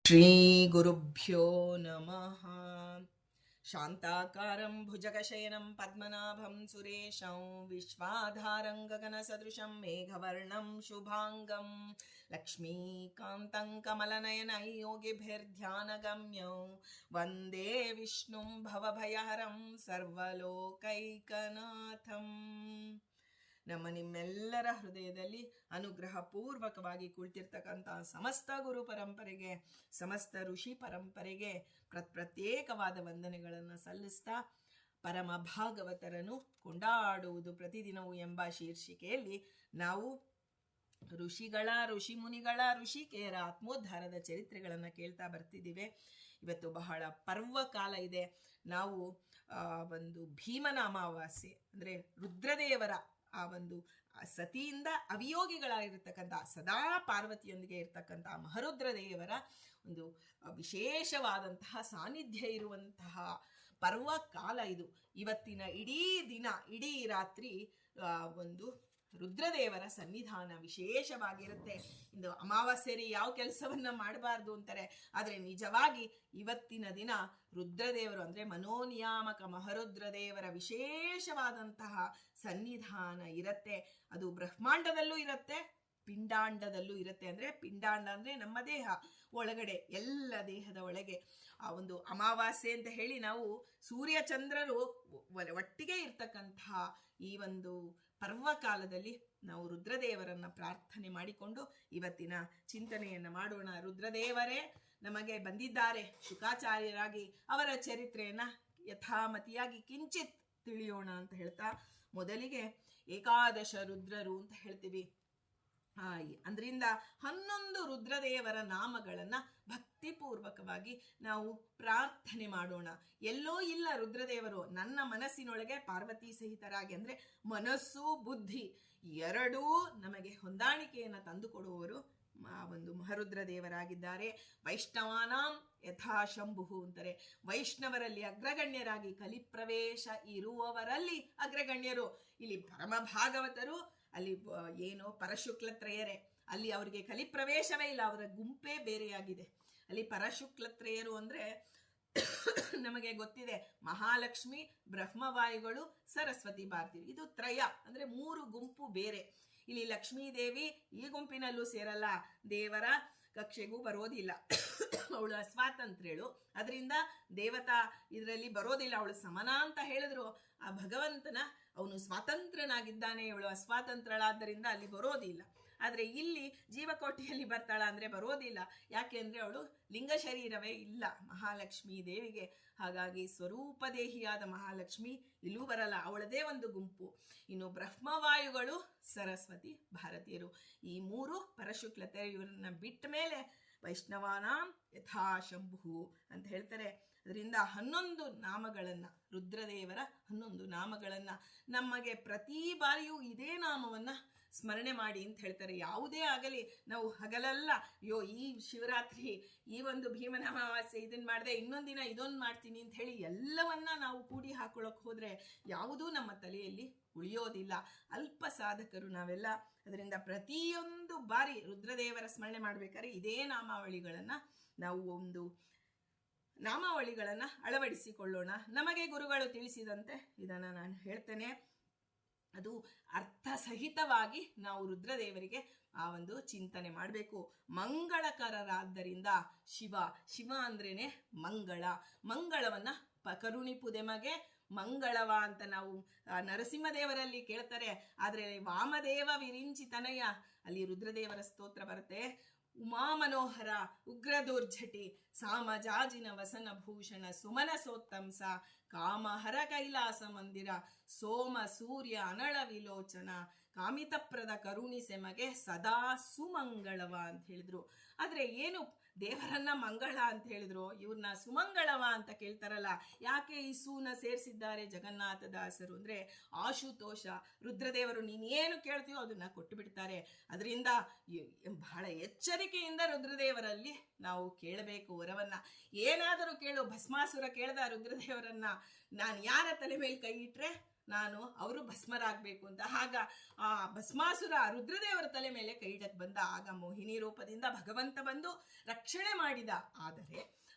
ಶ್ರೀಗುರುಭ್ಯೋ ನಮಃ. ಶಾಂತಾಕಾರಂ ಭುಜಗಶಯನಂ ಪದ್ಮನಾಭಂ ಸುರೇಶಂ ವಿಶ್ವಾಧಾರಂ ಗಗನಸದೃಶಂ ಮೇಘವರ್ಣಂ ಶುಭಾಂಗಂ ಲಕ್ಷ್ಮೀಕಾಂತಂ ಕಮಲನಯನೈ ಯೋಗಿಭಿರ್ಧ್ಯಾನಗಮ್ಯಂ ವಂದೇ ವಿಷ್ಣುಂ ಭವಭಯಹರಂ ಸರ್ವಲೋಕೈಕನಾಥಂ. ನಮ್ಮ ನಿಮ್ಮೆಲ್ಲರ ಹೃದಯದಲ್ಲಿ ಅನುಗ್ರಹ ಪೂರ್ವಕವಾಗಿ ಕುಳಿತಿರ್ತಕ್ಕಂಥ ಸಮಸ್ತ ಗುರು ಪರಂಪರೆಗೆ, ಸಮಸ್ತ ಋಷಿ ಪರಂಪರೆಗೆ ಪ್ರತ್ಯೇಕವಾದ ವಂದನೆಗಳನ್ನು ಸಲ್ಲಿಸ್ತಾ, ಪರಮ ಭಾಗವತರನ್ನು ಕೊಂಡಾಡುವುದು ಪ್ರತಿದಿನವೂ ಎಂಬ ಶೀರ್ಷಿಕೆಯಲ್ಲಿ ನಾವು ಋಷಿ ಮುನಿಗಳ ಋಷಿಕೇಯರ ಆತ್ಮೋದ್ಧಾರದ ಚರಿತ್ರೆಗಳನ್ನು ಕೇಳ್ತಾ ಬರ್ತಿದ್ದೀವಿ. ಇವತ್ತು ಬಹಳ ಪರ್ವಕಾಲ ಇದೆ. ನಾವು ಒಂದು ಭೀಮನ ಅಮಾವಾಸ್ಯೆ ಅಂದರೆ ರುದ್ರದೇವರ ಆ ಒಂದು ಸತಿಯಿಂದ ಅವಿಯೋಗಿಗಳಾಗಿರ್ತಕ್ಕಂಥ ಸದಾ ಪಾರ್ವತಿಯೊಂದಿಗೆ ಇರ್ತಕ್ಕಂಥ ಮಹರುದ್ರದೇವರ ಒಂದು ವಿಶೇಷವಾದಂತಹ ಸಾನ್ನಿಧ್ಯ ಇರುವಂತಹ ಪರ್ವಕಾಲ ಇದು. ಇವತ್ತಿನ ಇಡೀ ದಿನ, ಇಡೀ ರಾತ್ರಿ ಒಂದು ರುದ್ರದೇವರ ಸನ್ನಿಧಾನ ವಿಶೇಷವಾಗಿರುತ್ತೆ. ಇಂದು ಅಮಾವಾಸ್ಯೆರಿ ಯಾವ ಕೆಲಸವನ್ನ ಮಾಡಬಾರ್ದು ಅಂತಾರೆ, ಆದರೆ ನಿಜವಾಗಿ ಇವತ್ತಿನ ದಿನ ರುದ್ರದೇವರು ಅಂದರೆ ಮನೋನಿಯಾಮಕ ಮಹರುದ್ರದೇವರ ವಿಶೇಷವಾದಂತಹ ಸನ್ನಿಧಾನ ಇರುತ್ತೆ. ಅದು ಬ್ರಹ್ಮಾಂಡದಲ್ಲೂ ಇರುತ್ತೆ, ಪಿಂಡಾಂಡದಲ್ಲೂ ಇರುತ್ತೆ. ಅಂದರೆ ಪಿಂಡಾಂಡ ಅಂದರೆ ನಮ್ಮ ದೇಹ ಒಳಗಡೆ, ಎಲ್ಲ ದೇಹದ ಒಳಗೆ ಆ ಒಂದು ಅಮಾವಾಸ್ಯೆ ಅಂತ ಹೇಳಿ ನಾವು ಸೂರ್ಯಚಂದ್ರರು ಒಟ್ಟಿಗೆ ಇರ್ತಕ್ಕಂತಹ ಈ ಒಂದು ಪರ್ವಕಾಲದಲ್ಲಿ ನಾವು ರುದ್ರದೇವರನ್ನ ಪ್ರಾರ್ಥನೆ ಮಾಡಿಕೊಂಡು ಇವತ್ತಿನ ಚಿಂತನೆಯನ್ನು ಮಾಡೋಣ. ರುದ್ರದೇವರೇ ನಮಗೆ ಬಂದಿದ್ದಾರೆ ಶುಕಾಚಾರ್ಯರಾಗಿ. ಅವರ ಚರಿತ್ರೆಯನ್ನು ಯಥಾಮತಿಯಾಗಿ ಕಿಂಚಿತ್ ತಿಳಿಯೋಣ ಅಂತ ಹೇಳ್ತಾ, ಮೊದಲಿಗೆ ಏಕಾದಶ ರುದ್ರರು ಅಂತ ಹೇಳ್ತೀವಿ. ಅಂದ್ರಿಂದ 11 ರುದ್ರದೇವರ ನಾಮಗಳನ್ನ ಭಕ್ತಿಪೂರ್ವಕವಾಗಿ ನಾವು ಪ್ರಾರ್ಥನೆ ಮಾಡೋಣ. ಎಲ್ಲೋ ಇಲ್ಲ ರುದ್ರದೇವರು, ನನ್ನ ಮನಸ್ಸಿನೊಳಗೆ ಪಾರ್ವತಿ ಸಹಿತರಾಗಿ, ಅಂದ್ರೆ ಮನಸ್ಸು ಬುದ್ಧಿ ಎರಡೂ ನಮಗೆ ಹೊಂದಾಣಿಕೆಯನ್ನು ತಂದುಕೊಡುವವರು ಒಂದು ಮಹರುದ್ರದೇವರಾಗಿದ್ದಾರೆ. ವೈಷ್ಣವಾನಾಂ ಯಥಾ ಶಂಭು ಅಂತಾರೆ. ವೈಷ್ಣವರಲ್ಲಿ ಅಗ್ರಗಣ್ಯರಾಗಿ, ಕಲಿಪ್ರವೇಶ ಇರುವವರಲ್ಲಿ ಅಗ್ರಗಣ್ಯರು. ಇಲ್ಲಿ ಪರಮ ಭಾಗವತರು, ಅಲ್ಲಿ ಏನು ಪರಶುಕ್ಲತ್ರಯರೇ, ಅಲ್ಲಿ ಅವರಿಗೆ ಕಲಿಪ್ರವೇಶವೇ ಇಲ್ಲ, ಅವರ ಗುಂಪೇ ಬೇರೆಯಾಗಿದೆ. ಅಲ್ಲಿ ಪರಶುಕ್ಲತ್ರಯರು ಅಂದ್ರೆ ನಮಗೆ ಗೊತ್ತಿದೆ, ಮಹಾಲಕ್ಷ್ಮಿ, ಬ್ರಹ್ಮವಾಯುಗಳು, ಸರಸ್ವತಿ ಭಾರತಿ, ಇದು ತ್ರಯ ಅಂದ್ರೆ 3 ಗುಂಪು ಬೇರೆ. ಇಲ್ಲಿ ಲಕ್ಷ್ಮೀದೇವಿ ಈ ಗುಂಪಿನಲ್ಲೂ ಸೇರಲ್ಲ, ದೇವರ ಕಕ್ಷೆಗೂ ಬರೋದಿಲ್ಲ, ಅವಳು ಅಸ್ವಾತಂತ್ರ್ಯಳು, ಅದರಿಂದ ದೇವತಾ ಇದರಲ್ಲಿ ಬರೋದಿಲ್ಲ. ಅವಳು ಸಮನ ಅಂತ ಹೇಳಿದ್ರು ಆ ಭಗವಂತನ, ಅವನು ಸ್ವಾತಂತ್ರ್ಯನಾಗಿದ್ದಾನೆ, ಇವಳು ಅಸ್ವಾತಂತ್ರ್ಯಳಾದ್ದರಿಂದ ಅಲ್ಲಿ ಬರೋದಿಲ್ಲ. ಆದರೆ ಇಲ್ಲಿ ಜೀವಕೋಟಿಯಲ್ಲಿ ಬರ್ತಾಳ ಅಂದರೆ ಬರೋದಿಲ್ಲ. ಯಾಕೆ ಅಂದರೆ ಅವಳು ಲಿಂಗ ಶರೀರವೇ ಇಲ್ಲ ಮಹಾಲಕ್ಷ್ಮೀ ದೇವಿಗೆ. ಹಾಗಾಗಿ ಸ್ವರೂಪದೇಹಿಯಾದ ಮಹಾಲಕ್ಷ್ಮಿ ಇಲ್ಲೂ ಬರಲ್ಲ, ಅವಳದೇ ಒಂದು ಗುಂಪು. ಇನ್ನು ಬ್ರಹ್ಮವಾಯುಗಳು, ಸರಸ್ವತಿ ಭಾರತೀಯರು, ಈ 3 ಪರಶುಕ್ಲತೆ. ಇವರನ್ನ ಬಿಟ್ಟ ಮೇಲೆ ವೈಷ್ಣವಾನಾಂ ಯಥಾ ಶಂಭು ಅಂತ ಹೇಳ್ತಾರೆ. ಅದರಿಂದ 11 ನಾಮಗಳನ್ನ, ರುದ್ರದೇವರ 11 ನಾಮಗಳನ್ನ ನಮಗೆ ಪ್ರತಿ ಬಾರಿಯೂ ಇದೇ ನಾಮವನ್ನ ಸ್ಮರಣೆ ಮಾಡಿ ಅಂತ ಹೇಳ್ತಾರೆ. ಯಾವುದೇ ಆಗಲಿ, ನಾವು ಹಗಲಲ್ಲ ಅಯ್ಯೋ ಈ ಶಿವರಾತ್ರಿ, ಈ ಒಂದು ಭೀಮನ ಅಮಾವಾಸ್ಯೆ ಇದನ್ನ ಮಾಡಿದೆ, ಇನ್ನೊಂದಿನ ಇದೊಂದು ಮಾಡ್ತೀನಿ ಅಂತ ಹೇಳಿ ಎಲ್ಲವನ್ನ ನಾವು ಕೂಡಿ ಹಾಕೊಳ್ಳೋಕೆ ಹೋದ್ರೆ ಯಾವುದೂ ನಮ್ಮ ತಲೆಯಲ್ಲಿ ಉಳಿಯೋದಿಲ್ಲ. ಅಲ್ಪ ಸಾಧಕರು ನಾವೆಲ್ಲ. ಅದರಿಂದ ಪ್ರತಿಯೊಂದು ಬಾರಿ ರುದ್ರದೇವರ ಸ್ಮರಣೆ ಮಾಡ್ಬೇಕಾದ್ರೆ ಇದೇ ನಾಮಾವಳಿಗಳನ್ನ ನಾವು ಒಂದು ನಾಮಾವಳಿಗಳನ್ನು ಅಳವಡಿಸಿಕೊಳ್ಳೋಣ. ನಮಗೆ ಗುರುಗಳು ತಿಳಿಸಿದಂತೆ ಇದನ್ನು ನಾನು ಹೇಳ್ತೇನೆ. ಅದು ಅರ್ಥ ಸಹಿತವಾಗಿ ನಾವು ರುದ್ರದೇವರಿಗೆ ಆ ಒಂದು ಚಿಂತನೆ ಮಾಡಬೇಕು. ಮಂಗಳಕರರಾದ್ದರಿಂದ ಶಿವ ಅಂದ್ರೇನೆ ಮಂಗಳ. ಮಂಗಳವನ್ನ ಕರುಣಿಪುದೆಮಗೆ ಮಂಗಳವ ಅಂತ ನಾವು ನರಸಿಂಹದೇವರಲ್ಲಿ ಕೇಳ್ತಾರೆ. ಆದರೆ ವಾಮದೇವ ವಿರಿಂಚಿತನಯ ಅಲ್ಲಿ ರುದ್ರದೇವರ ಸ್ತೋತ್ರ ಬರುತ್ತೆ. ಉಮಾ ಮನೋಹರ ಉಗ್ರದೂರ್ಜಟಿ ಸಾಮಜಾಜಿನ ವಸನ ಭೂಷಣ ಸುಮನ ಸೋತ್ತಂಸ ಕಾಮಹರ ಕೈಲಾಸ ಮಂದಿರ ಸೋಮ ಸೂರ್ಯ ಅನಳ ವಿಲೋಚನ ಕಾಮಿತಪ್ರದ ಕರುಣಿಸೆಮಗೆ ಸದಾ ಸುಮಂಗಳವ ಅಂತ ಹೇಳಿದ್ರು. ಆದ್ರೆ ಏನು ದೇವರನ್ನ ಮಂಗಳ ಅಂತ ಹೇಳಿದ್ರು, ಇವ್ರನ್ನ ಸುಮಂಗಳವ ಅಂತ ಕೇಳ್ತಾರಲ್ಲ, ಯಾಕೆ ಈ ಸೂನ ಸೇರಿಸಿದ್ದಾರೆ ಜಗನ್ನಾಥದಾಸರು ಅಂದ್ರೆ ಆಶುತೋಷ. ರುದ್ರದೇವರು ನೀನೇನು ಕೇಳ್ತೀಯೋ ಅದನ್ನ ಕೊಟ್ಟು ಬಿಡ್ತಾರೆ. ಅದರಿಂದ ಬಹಳ ಎಚ್ಚರಿಕೆಯಿಂದ ರುದ್ರದೇವರಲ್ಲಿ ನಾವು ಕೇಳಬೇಕು ವರವನ್ನ. ಏನಾದರೂ ಕೇಳು, ಭಸ್ಮಾಸುರ ಕೇಳ್ದ ರುದ್ರದೇವರನ್ನ, ನಾನು ಯಾರ ತಲೆ ಮೇಲೆ ಕೈ ಇಟ್ರೆ ಅವರು ಭಸ್ಮರಾಗಬೇಕು ಅಂತ. ಆಗ ಆ ಭಸ್ಮಾಸುರ ರುದ್ರದೇವರ ತಲೆ ಮೇಲೆ ಕೈ ಇಡಕ್ ಬಂದ. ಆಗ ಮೋಹಿನಿ ರೂಪದಿಂದ ಭಗವಂತ ಬಂದು ರಕ್ಷಣೆ ಮಾಡಿದ.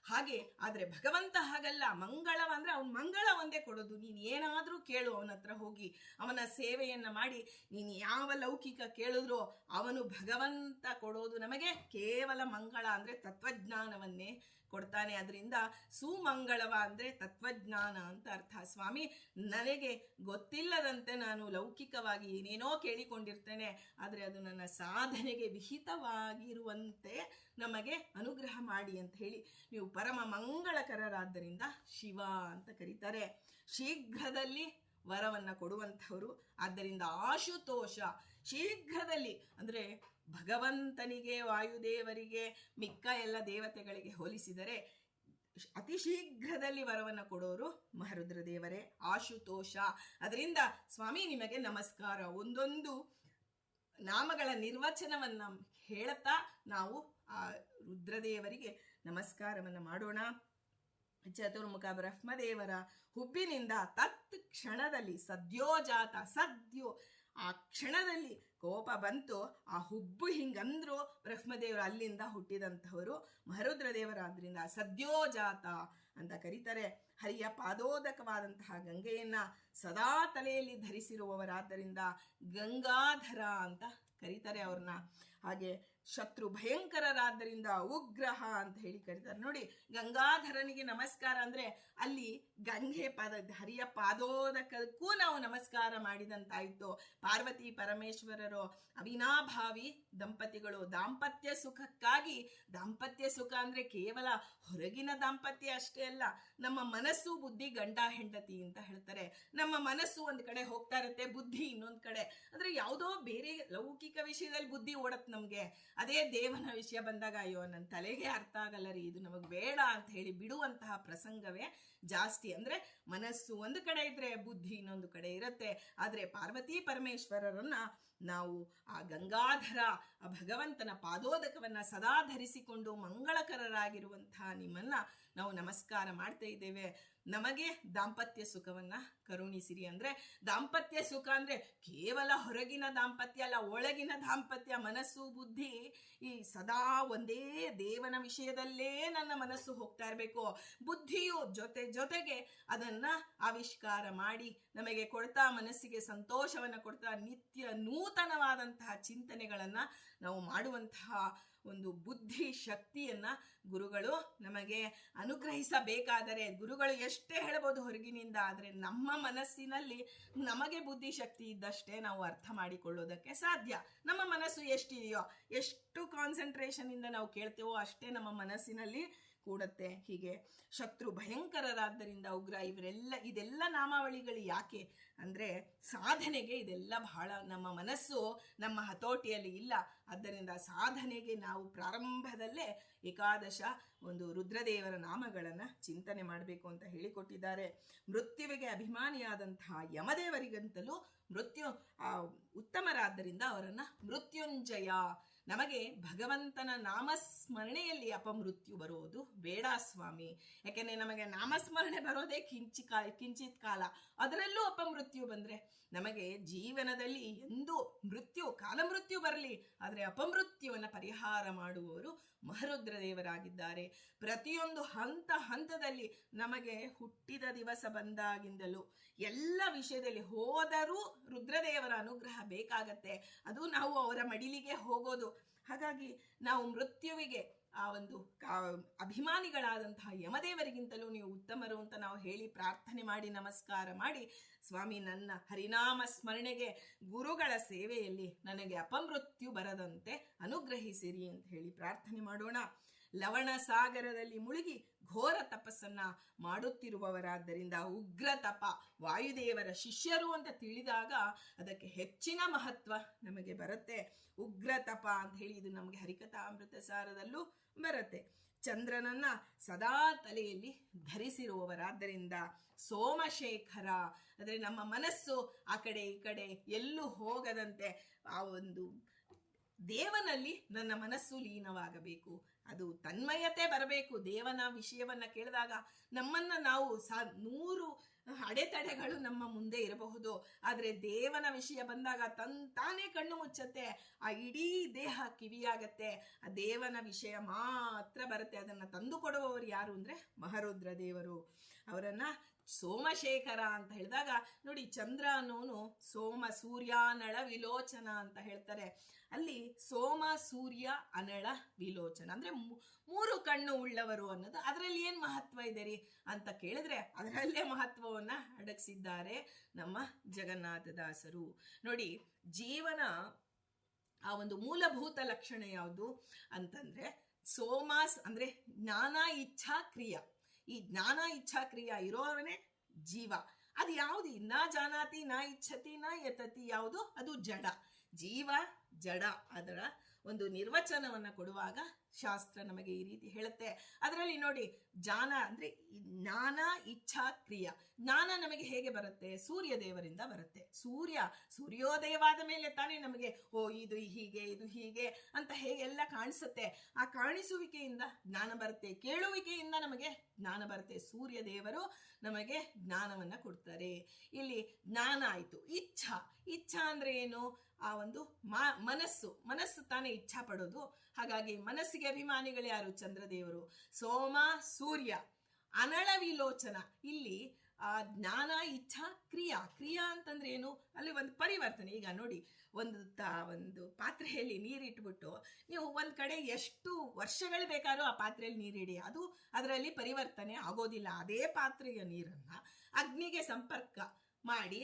ಆದರೆ ಭಗವಂತ ಹಾಗಲ್ಲ. ಮಂಗಳವ ಅಂದ್ರೆ ಅವನ್ ಮಂಗಳ ಒಂದೇ ಕೊಡೋದು. ನೀನ್ ಏನಾದ್ರೂ ಕೇಳು ಅವನ ಹತ್ರ ಹೋಗಿ, ಅವನ ಸೇವೆಯನ್ನ ಮಾಡಿ ನೀನ್ ಯಾವ ಲೌಕಿಕ ಕೇಳಿದ್ರೋ ಅವನು ಭಗವಂತ ಕೊಡೋದು ನಮಗೆ ಕೇವಲ ಮಂಗಳ ಅಂದ್ರೆ ತತ್ವಜ್ಞಾನವನ್ನೇ ಕೊಡ್ತಾನೆ. ಅದರಿಂದ ಸುಮಂಗಳವ ಅಂದ್ರೆ ತತ್ವಜ್ಞಾನ ಅಂತ ಅರ್ಥ. ಸ್ವಾಮಿ, ನನಗೆ ಗೊತ್ತಿಲ್ಲದಂತೆ ನಾನು ಲೌಕಿಕವಾಗಿ ಏನೇನೋ ಕೇಳಿಕೊಂಡಿರ್ತೇನೆ, ಆದರೆ ಅದು ನನ್ನ ಸಾಧನೆಗೆ ವಿಹಿತವಾಗಿರುವಂತೆ ನಮಗೆ ಅನುಗ್ರಹ ಮಾಡಿ ಅಂತ ಹೇಳಿ ನೀವು ಪರಮ ಮಂಗಳಕರರಾದ್ದರಿಂದ ಶಿವ ಅಂತ ಕರೀತಾರೆ. ಶೀಘ್ರದಲ್ಲಿ ವರವನ್ನ ಕೊಡುವಂಥವರು. ಆದ್ದರಿಂದ ಆಶುತೋಷ, ಶೀಘ್ರದಲ್ಲಿ ಅಂದ್ರೆ ಭಗವಂತನಿಗೆ, ವಾಯುದೇವರಿಗೆ, ಮಿಕ್ಕ ಎಲ್ಲ ದೇವತೆಗಳಿಗೆ ಹೋಲಿಸಿದರೆ ಅತಿ ಶೀಘ್ರದಲ್ಲಿ ವರವನ್ನು ಕೊಡೋರು ಮಹರುದ್ರ ದೇವರೇ, ಆಶುತೋಷ. ಅದರಿಂದ ಸ್ವಾಮಿ ನಿಮಗೆ ನಮಸ್ಕಾರ. ಒಂದೊಂದು ನಾಮಗಳ ನಿರ್ವಚನವನ್ನ ಹೇಳುತ್ತಾ ನಾವು ಆ ರುದ್ರದೇವರಿಗೆ ನಮಸ್ಕಾರವನ್ನ ಮಾಡೋಣ. ಚತುರ್ಮುಖ ಬ್ರಹ್ಮದೇವರ ಹುಬ್ಬಿನಿಂದ ತತ್ ಕ್ಷಣದಲ್ಲಿ ಸದ್ಯೋಜಾತ, ಸದ್ಯೋ ಆ ಕ್ಷಣದಲ್ಲಿ ಕೋಪ ಬಂತು. ಆ ಹುಬ್ಬು ಹಿಂಗಂದ್ರು ಬ್ರಹ್ಮದೇವರು ಅಲ್ಲಿಂದ ಹುಟ್ಟಿದಂಥವರು ಮಹರುದ್ರ ದೇವರಾದ್ರಿಂದ ಸದ್ಯೋಜಾತ ಅಂತ ಕರೀತಾರೆ. ಹರಿಯ ಪಾದೋದಕವಾದಂತಹ ಗಂಗೆಯನ್ನ ಸದಾ ತಲೆಯಲ್ಲಿ ಧರಿಸಿರುವವರಾದ್ದರಿಂದ ಗಂಗಾಧರ ಅಂತ ಕರೀತಾರೆ ಅವ್ರನ್ನ. ಹಾಗೆ ಶತ್ರು ಭಯಂಕರರಾದ್ದರಿಂದ ಉಗ್ರಹ ಅಂತ ಹೇಳಿ ಕರೀತಾರೆ. ನೋಡಿ, ಗಂಗಾಧರನಿಗೆ ನಮಸ್ಕಾರ ಅಂದ್ರೆ ಅಲ್ಲಿ ಗಂಗೆ ಹರಿಯ ಪಾದೋದಕಕ್ಕೂ ನಾವು ನಮಸ್ಕಾರ ಮಾಡಿದಂತಾಯ್ತು. ಪಾರ್ವತಿ ಪರಮೇಶ್ವರರು ಅವಿನಾಭಾವಿ ದಂಪತಿಗಳು. ದಾಂಪತ್ಯ ಸುಖಕ್ಕಾಗಿ, ದಾಂಪತ್ಯ ಸುಖ ಅಂದ್ರೆ ಕೇವಲ ಹೊರಗಿನ ದಾಂಪತ್ಯ ಅಷ್ಟೇ ಅಲ್ಲ, ನಮ್ಮ ಮನಸ್ಸು ಬುದ್ಧಿ ಗಂಡ ಹೆಂಡತಿ ಅಂತ ಹೇಳ್ತಾರೆ. ನಮ್ಮ ಮನಸ್ಸು ಒಂದ್ ಕಡೆ ಹೋಗ್ತಾ ಇರುತ್ತೆ, ಬುದ್ಧಿ ಇನ್ನೊಂದ್ ಕಡೆ. ಅಂದ್ರೆ ಯಾವುದೋ ಬೇರೆ ಲೌಕಿಕ ವಿಷಯದಲ್ಲಿ ಬುದ್ಧಿ ಓಡತ್ ನಮ್ಗೆ. ಅದೇ ದೇವನ ವಿಷಯ ಬಂದಾಗ ಅಯ್ಯೋ ನನ್ನ ತಲೆಗೆ ಅರ್ಥ ಆಗಲ್ಲ ರೀ, ಇದು ನಮಗ್ ಬೇಡ ಅಂತ ಹೇಳಿ ಬಿಡುವಂತಹ ಪ್ರಸಂಗವೇ ಜಾಸ್ತಿ. ಅಂದ್ರೆ ಮನಸ್ಸು ಒಂದು ಕಡೆ ಇದ್ರೆ ಬುದ್ಧಿ ಇನ್ನೊಂದು ಕಡೆ ಇರುತ್ತೆ. ಆದ್ರೆ ಪಾರ್ವತಿ ಪರಮೇಶ್ವರರನ್ನ ನಾವು ಆ ಗಂಗಾಧರ, ಆ ಭಗವಂತನ ಪಾದೋದಕವನ್ನ ಸದಾ ಧರಿಸಿಕೊಂಡು ಮಂಗಳಕರರಾಗಿರುವಂತಹ ನಿಮ್ಮನ್ನ ನಾವು ನಮಸ್ಕಾರ ಮಾಡ್ತಾ ಇದ್ದೇವೆ. ನಮಗೆ ದಾಂಪತ್ಯ ಸುಖವನ್ನ ಕರುಣಿಸಿರಿ. ಅಂದ್ರೆ ದಾಂಪತ್ಯ ಸುಖ ಅಂದ್ರೆ ಕೇವಲ ಹೊರಗಿನ ದಾಂಪತ್ಯ ಅಲ್ಲ, ಒಳಗಿನ ದಾಂಪತ್ಯ. ಮನಸ್ಸು ಬುದ್ಧಿ ಈ ಸದಾ ಒಂದೇ ದೇವನ ವಿಷಯದಲ್ಲೇ ನನ್ನ ಮನಸ್ಸು ಹೋಗ್ತಾ ಇರಬೇಕು. ಬುದ್ಧಿಯು ಜೊತೆಗೆ ಅದನ್ನ ಆವಿಷ್ಕಾರ ಮಾಡಿ ನಮಗೆ ಕೊಡ್ತಾ, ಮನಸ್ಸಿಗೆ ಸಂತೋಷವನ್ನ ಕೊಡ್ತಾ, ನಿತ್ಯ ನೂತನವಾದಂತಹ ಚಿಂತನೆಗಳನ್ನ ನಾವು ಮಾಡುವಂತಹ ಒಂದು ಬುದ್ಧಿ ಶಕ್ತಿಯನ್ನ ಗುರುಗಳು ನಮಗೆ ಅನುಗ್ರಹಿಸಬೇಕಾದರೆ, ಗುರುಗಳು ಎಷ್ಟೇ ಹೇಳಬಹುದು ಹೊರಗಿನಿಂದ, ಆದರೆ ನಮ್ಮ ಮನಸ್ಸಿನಲ್ಲಿ ನಮಗೆ ಬುದ್ಧಿ ಶಕ್ತಿ ಇದ್ದಷ್ಟೇ ನಾವು ಅರ್ಥ ಮಾಡಿಕೊಳ್ಳೋದಕ್ಕೆ ಸಾಧ್ಯ. ನಮ್ಮ ಮನಸ್ಸು ಎಷ್ಟಿದೆಯೋ, ಎಷ್ಟು ಕಾನ್ಸಂಟ್ರೇಷನ್ ಇಂದ ನಾವು ಕೇಳ್ತೇವೋ ಅಷ್ಟೇ ನಮ್ಮ ಮನಸ್ಸಿನಲ್ಲಿ ಕೂಡತ್ತೆ. ಹೀಗೆ ಶತ್ರು ಭಯಂಕರರಾದ್ದರಿಂದ ಉಗ್ರ. ಇದೆಲ್ಲ ನಾಮಾವಳಿಗಳು ಯಾಕೆ ಅಂದ್ರೆ ಸಾಧನೆಗೆ ಇದೆಲ್ಲ ಬಹಳ. ನಮ್ಮ ಮನಸ್ಸು ನಮ್ಮ ಹತೋಟಿಯಲ್ಲಿ ಇಲ್ಲ. ಆದ್ದರಿಂದ ಸಾಧನೆಗೆ ನಾವು ಪ್ರಾರಂಭದಲ್ಲೇ ಏಕಾದಶ ಒಂದು ರುದ್ರದೇವರ ನಾಮಗಳನ್ನ ಚಿಂತನೆ ಮಾಡಬೇಕು ಅಂತ ಹೇಳಿಕೊಟ್ಟಿದ್ದಾರೆ. ಮೃತ್ಯುವಿಗೆ ಅಭಿಮಾನಿಯಾದಂತಹ ಯಮದೇವರಿಗಂತಲೂ ಮೃತ್ಯು ಉತ್ತಮರಾದ್ದರಿಂದ ಅವರನ್ನ ಮೃತ್ಯುಂಜಯ. ನಮಗೆ ಭಗವಂತನ ನಾಮಸ್ಮರಣೆಯಲ್ಲಿ ಅಪಮೃತ್ಯು ಬರೋದು ಬೇಡ ಸ್ವಾಮಿ. ಯಾಕೆಂದ್ರೆ ನಮಗೆ ನಾಮಸ್ಮರಣೆ ಬರೋದೇ ಕಿಂಚಿತ್ ಕಾಲ, ಅದರಲ್ಲೂ ಅಪಮೃತ್ಯು ಬಂದ್ರೆ ನಮಗೆ ಜೀವನದಲ್ಲಿ ಎಂದೂ ಕಾಲಮೃತ್ಯು ಬರಲಿ, ಆದರೆ ಅಪಮೃತ್ಯುವನ್ನು ಪರಿಹಾರ ಮಾಡುವವರು ಮಹರುದ್ರ ದೇವರಾಗಿದ್ದಾರೆ. ಪ್ರತಿಯೊಂದು ಹಂತದಲ್ಲಿ ನಮಗೆ ಹುಟ್ಟಿದ ದಿವಸ ಬಂದಾಗಿಂದಲೂ ಎಲ್ಲ ವಿಷಯದಲ್ಲಿ ಹೋದರೂ ರುದ್ರದೇವರ ಅನುಗ್ರಹ ಬೇಕಾಗತ್ತೆ. ಅದು ನಾವು ಅವರ ಮಡಿಲಿಗೆ ಹೋಗೋದು. ಹಾಗಾಗಿ ನಾವು ಮೃತ್ಯುವಿಗೆ ಆ ಒಂದು ಅಭಿಮಾನಿಗಳಾದಂತಹ ಯಮದೇವರಿಗಿಂತಲೂ ನೀವು ಉತ್ತಮರು ಅಂತ ನಾವು ಹೇಳಿ ಪ್ರಾರ್ಥನೆ ಮಾಡಿ ನಮಸ್ಕಾರ ಮಾಡಿ, ಸ್ವಾಮಿ ನನ್ನ ಹರಿನಾಮ ಸ್ಮರಣೆಗೆ ಗುರುಗಳ ಸೇವೆಯಲ್ಲಿ ನನಗೆ ಅಪಮೃತ್ಯು ಬರದಂತೆ ಅನುಗ್ರಹಿಸಿರಿ ಅಂತ ಹೇಳಿ ಪ್ರಾರ್ಥನೆ ಮಾಡೋಣ. ಲವಣ ಸಾಗರದಲ್ಲಿ ಮುಳುಗಿ ಘೋರ ತಪಸ್ಸನ್ನ ಮಾಡುತ್ತಿರುವವರಾದ್ದರಿಂದ ಉಗ್ರ ತಪ, ವಾಯುದೇವರ ಶಿಷ್ಯರು ಅಂತ ತಿಳಿದಾಗ ಅದಕ್ಕೆ ಹೆಚ್ಚಿನ ಮಹತ್ವ ನಮಗೆ ಬರುತ್ತೆ. ಉಗ್ರ ತಪ ಅಂತ ಹೇಳಿ ಇದು ನಮಗೆ ಹರಿಕಥಾಮೃತ ಸಾರದಲ್ಲೂ ಬರುತ್ತೆ. ಚಂದ್ರನನ್ನ ಸದಾ ತಲೆಯಲ್ಲಿ ಧರಿಸಿರುವವರಾದ್ದರಿಂದ ಸೋಮಶೇಖರ, ಅಂದರೆ ನಮ್ಮ ಮನಸ್ಸು ಆ ಕಡೆ ಈ ಕಡೆ ಎಲ್ಲೂ ಹೋಗದಂತೆ ಆ ಒಂದು ದೇವನಲ್ಲಿ ನನ್ನ ಮನಸ್ಸು ಲೀನವಾಗಬೇಕು, ಅದು ತನ್ಮಯತೆ ಬರಬೇಕು. ದೇವನ ವಿಷಯವನ್ನ ಕೇಳಿದಾಗ ನಮ್ಮನ್ನ ನಾವು 100 ಅಡೆತಡೆಗಳು ನಮ್ಮ ಮುಂದೆ ಇರಬಹುದು, ಆದರೆ ದೇವನ ವಿಷಯ ಬಂದಾಗ ತಾನೇ ಕಣ್ಣು ಮುಚ್ಚತ್ತೆ, ಆ ಇಡೀ ದೇಹ ಕಿವಿಯಾಗತ್ತೆ, ಆ ದೇವನ ವಿಷಯ ಮಾತ್ರ ಬರುತ್ತೆ. ಅದನ್ನು ತಂದು ಕೊಡುವವರು ಯಾರು ಅಂದರೆ ಮಹಾರುದ್ರ ದೇವರು. ಅವರನ್ನ ಸೋಮಶೇಖರ ಅಂತ ಹೇಳಿದಾಗ ನೋಡಿ, ಚಂದ್ರ ಅನ್ನೋನು ಸೋಮ ಸೂರ್ಯಾನಳ ವಿಲೋಚನ ಅಂತ ಹೇಳ್ತಾರೆ. ಅಲ್ಲಿ ಸೋಮ ಸೂರ್ಯ ಅನಳ ವಿಲೋಚನ ಅಂದ್ರೆ 3 ಕಣ್ಣು ಉಳ್ಳವರು ಅನ್ನೋದು. ಅದರಲ್ಲಿ ಏನ್ ಮಹತ್ವ ಇದೆ ರೀ ಅಂತ ಕೇಳಿದ್ರೆ ಅದರಲ್ಲೇ ಮಹತ್ವವನ್ನ ಅಡಗಿಸಿದ್ದಾರೆ ನಮ್ಮ ಜಗನ್ನಾಥದಾಸರು. ನೋಡಿ, ಜೀವನ ಆ ಒಂದು ಮೂಲಭೂತ ಲಕ್ಷಣ ಯಾವುದು ಅಂತಂದ್ರೆ ಸೋಮಾಸ್ ಅಂದ್ರೆ ಜ್ಞಾನ ಇಚ್ಛಾ ಕ್ರಿಯಾ. ಈ ಜ್ಞಾನ ಇಚ್ಛಾ ಕ್ರಿಯಾ ಇರೋವನೇ ಜೀವ. ಅದು ಯಾವುದು? ನಾ ಜಾನಾತಿ ನಾ ಇಚ್ಛತಿ ನಾ ಯತತಿ, ಯಾವುದು? ಅದು ಜಡ. ಜೀವ ಜಡ. ಅದರ ಒಂದು ನಿರ್ವಚನವನ್ನ ಕೊಡುವಾಗ ಶಾಸ್ತ್ರ ನಮಗೆ ಈ ರೀತಿ ಹೇಳುತ್ತೆ. ಅದರಲ್ಲಿ ನೋಡಿ, ಜ್ಞಾನ ಅಂದ್ರೆ ಜ್ಞಾನ ಇಚ್ಛಾ ಕ್ರಿಯಾ. ಜ್ಞಾನ ನಮಗೆ ಹೇಗೆ ಬರುತ್ತೆ? ಸೂರ್ಯ ದೇವರಿಂದ ಬರುತ್ತೆ. ಸೂರ್ಯೋದಯವಾದ ಮೇಲೆ ತಾನೇ ನಮಗೆ ಇದು ಹೀಗೆ ಇದು ಹೀಗೆ ಅಂತ ಹೇಗೆಲ್ಲ ಕಾಣಿಸುತ್ತೆ. ಆ ಕಾಣಿಸುವಿಕೆಯಿಂದ ಜ್ಞಾನ ಬರುತ್ತೆ, ಕೇಳುವಿಕೆಯಿಂದ ನಮಗೆ ಜ್ಞಾನ ಬರುತ್ತೆ. ಸೂರ್ಯ ದೇವರು ನಮಗೆ ಜ್ಞಾನವನ್ನ ಕೊಡ್ತಾರೆ. ಇಲ್ಲಿ ಜ್ಞಾನ ಆಯ್ತು. ಇಚ್ಛಾ ಅಂದ್ರೆ ಏನು? ಆ ಒಂದು ಮನಸ್ಸು ತಾನೇ ಇಚ್ಛಾ ಪಡೋದು. ಹಾಗಾಗಿ ಮನಸ್ಸಿಗೆ ಅಭಿಮಾನಿಗಳು ಯಾರು? ಚಂದ್ರದೇವರು. ಸೋಮ ಸೂರ್ಯ ಅನಳ ವಿಲೋಚನ. ಇಲ್ಲಿ ಜ್ಞಾನ ಇಚ್ಛಾ ಕ್ರಿಯಾ ಅಂತಂದ್ರೆ ಏನು? ಅಲ್ಲಿ ಒಂದು ಪರಿವರ್ತನೆ. ಈಗ ನೋಡಿ, ಒಂದು ಪಾತ್ರೆಯಲ್ಲಿ ನೀರಿಟ್ಬಿಟ್ಟು ನೀವು ಒಂದ್ ಕಡೆ ಎಷ್ಟು ವರ್ಷಗಳು ಬೇಕಾದ್ರೂ ಆ ಪಾತ್ರೆಯಲ್ಲಿ ನೀರಿಡಿ, ಅದು ಅದರಲ್ಲಿ ಪರಿವರ್ತನೆ ಆಗೋದಿಲ್ಲ. ಅದೇ ಪಾತ್ರೆಯ ನೀರನ್ನ ಅಗ್ನಿಗೆ ಸಂಪರ್ಕ ಮಾಡಿ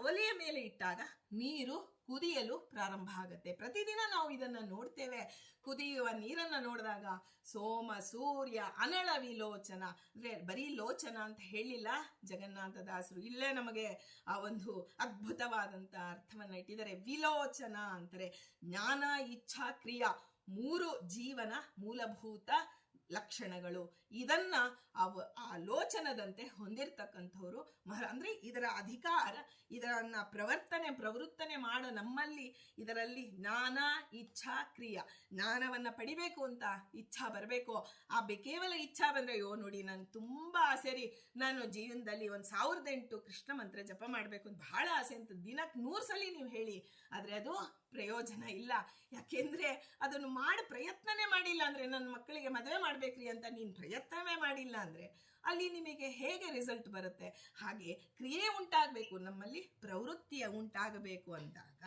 ಒಲೆಯ ಮೇಲೆ ಇಟ್ಟಾಗ ನೀರು ಕುದಿಯಲು ಪ್ರಾರಂಭ ಆಗುತ್ತೆ. ಪ್ರತಿದಿನ ನಾವು ಇದನ್ನ ನೋಡ್ತೇವೆ. ಕುದಿಯುವ ನೀರನ್ನ ನೋಡಿದಾಗ ಸೋಮ ಸೂರ್ಯ ಅನಳ ವಿಲೋಚನ ಅಂದ್ರೆ ಬರೀ ಲೋಚನ ಅಂತ ಹೇಳಿಲ್ಲ ಜಗನ್ನಾಥದಾಸರು. ಇಲ್ಲೇ ನಮಗೆ ಆ ಒಂದು ಅದ್ಭುತವಾದಂತ ಅರ್ಥವನ್ನ ಇಟ್ಟಿದ್ದಾರೆ. ವಿಲೋಚನ ಅಂತಾರೆ. ಜ್ಞಾನ ಇಚ್ಛಾ ಕ್ರಿಯಾ 3 ಜೀವನ ಮೂಲಭೂತ ಲಕ್ಷಣಗಳು. ಇದನ್ನ ಆ ಲೋಚನದಂತೆ ಹೊಂದಿರತಕ್ಕಂಥವ್ರು ಅಂದ್ರೆ ಇದರ ಅಧಿಕಾರ, ಇದನ್ನ ಪ್ರವೃತ್ತನೆ ಮಾಡೋ ನಮ್ಮಲ್ಲಿ ಇದರಲ್ಲಿ ಜ್ಞಾನ ಇಚ್ಛಾ ಕ್ರಿಯಾ. ಜ್ಞಾನವನ್ನ ಪಡಿಬೇಕು ಅಂತ ಇಚ್ಛಾ ಬರಬೇಕು. ಕೇವಲ ಇಚ್ಛಾ ಬಂದ್ರೆ ನೋಡಿ ನನ್ಗೆ ತುಂಬಾ ಆಸೆ ರೀ, ನಾನು ಜೀವನದಲ್ಲಿ 1008 ಕೃಷ್ಣ ಮಂತ್ರ ಜಪ ಮಾಡ್ಬೇಕು ಅಂತ ಬಹಳ ಆಸೆ ಅಂತ ದಿನಕ್ಕೆ 100 ಸಲ ನೀವು ಹೇಳಿ, ಆದ್ರೆ ಅದು ಪ್ರಯೋಜನ ಇಲ್ಲ. ಯಾಕೆಂದ್ರೆ ಅದನ್ನು ಪ್ರಯತ್ನನೇ ಮಾಡಿಲ್ಲ ಅಂದ್ರೆ, ನನ್ನ ಮಕ್ಕಳಿಗೆ ಮದುವೆ ಮಾಡ್ಬೇಕ್ರಿ ಅಂತ ನೀನ್ ಪ್ರಯತ್ನವೇ ಮಾಡಿಲ್ಲ ಅಂದ್ರೆ ಅಲ್ಲಿ ನಿಮಗೆ ಹೇಗೆ ರಿಸಲ್ಟ್ ಬರುತ್ತೆ? ಹಾಗೆ ಕ್ರಿಯೆ ಉಂಟಾಗಬೇಕು, ನಮ್ಮಲ್ಲಿ ಪ್ರವೃತ್ತಿಯ ಉಂಟಾಗಬೇಕು ಅಂದಾಗ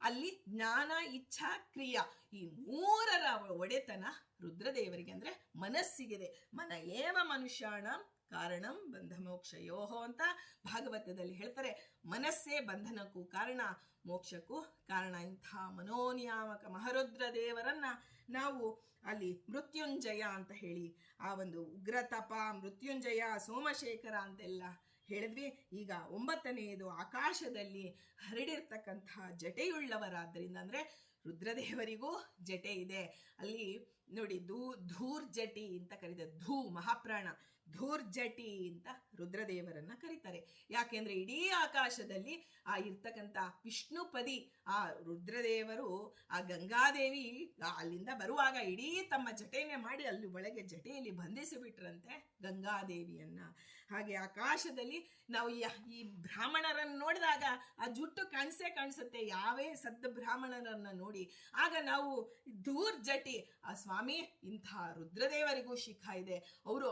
ಅಲ್ಲಿ ಜ್ಞಾನ ಇಚ್ಛಾ ಕ್ರಿಯಾ ಈ 3ರ ಒಡೆತನ ರುದ್ರದೇವರಿಗೆ ಅಂದ್ರೆ ಮನಸ್ಸಿಗಿದೆ. ಮನ ಏವ ಮನುಷ್ಯಾಣ ಕಾರಣಂ ಬಂಧ ಮೋಕ್ಷಯೋಹೋ ಅಂತ ಭಾಗವತದಲ್ಲಿ ಹೇಳ್ತಾರೆ. ಮನಸ್ಸೇ ಬಂಧನಕ್ಕೂ ಕಾರಣ, ಮೋಕ್ಷಕ್ಕೂ ಕಾರಣ. ಇಂಥ ಮನೋನಿಯಾಮಕ ಮಹಾರುದ್ರ ದೇವರನ್ನ ನಾವು ಅಲ್ಲಿ ಮೃತ್ಯುಂಜಯ ಅಂತ ಹೇಳಿ, ಆ ಒಂದು ಉಗ್ರತಪ, ಮೃತ್ಯುಂಜಯ, ಸೋಮಶೇಖರ ಅಂತೆಲ್ಲ ಹೇಳಿದ್ವಿ. ಈಗ 9ನೇದು ಆಕಾಶದಲ್ಲಿ ಹರಡಿರ್ತಕ್ಕಂತಹ ಜಟೆಯುಳ್ಳವರಾದ್ದರಿಂದ ಅಂದ್ರೆ ರುದ್ರದೇವರಿಗೂ ಜಟೆ ಇದೆ. ಅಲ್ಲಿ ನೋಡಿ, ಧೂರ್ಜಟಿ ಅಂತ ಕರೀತಾರೆ. ಮಹಾಪ್ರಾಣ, ಧೂರ್ಜಟಿ ಅಂತ ರುದ್ರದೇವರನ್ನ ಕರೀತಾರೆ. ಯಾಕೆಂದ್ರೆ ಇಡೀ ಆಕಾಶದಲ್ಲಿ ಆ ಇರ್ತಕ್ಕಂಥ ವಿಷ್ಣುಪದಿ ಆ ರುದ್ರದೇವರು, ಆ ಗಂಗಾದೇವಿ ಅಲ್ಲಿಂದ ಬರುವಾಗ ಇಡೀ ತಮ್ಮ ಜಟೆಯನ್ನೇ ಮಾಡಿ ಅಲ್ಲಿ ಒಳಗೆ ಜಟೆಯಲ್ಲಿ ಬಂಧಿಸಿ ಬಿಟ್ರಂತೆ ಗಂಗಾದೇವಿಯನ್ನ. ಹಾಗೆ ಆಕಾಶದಲ್ಲಿ ನಾವು ಈ ಬ್ರಾಹ್ಮಣರನ್ನು ನೋಡಿದಾಗ ಆ ಜುಟ್ಟು ಕಾಣಿಸುತ್ತೆ. ಯಾವೇ ಸದ್ದ ಬ್ರಾಹ್ಮಣರನ್ನ ನೋಡಿ ಆಗ ನಾವು ಧೂರ್ಜಟಿ, ಆ ಸ್ವಾಮಿ ಇಂಥ ರುದ್ರದೇವರಿಗೂ ಶಿಖ ಇದೆ, ಅವರು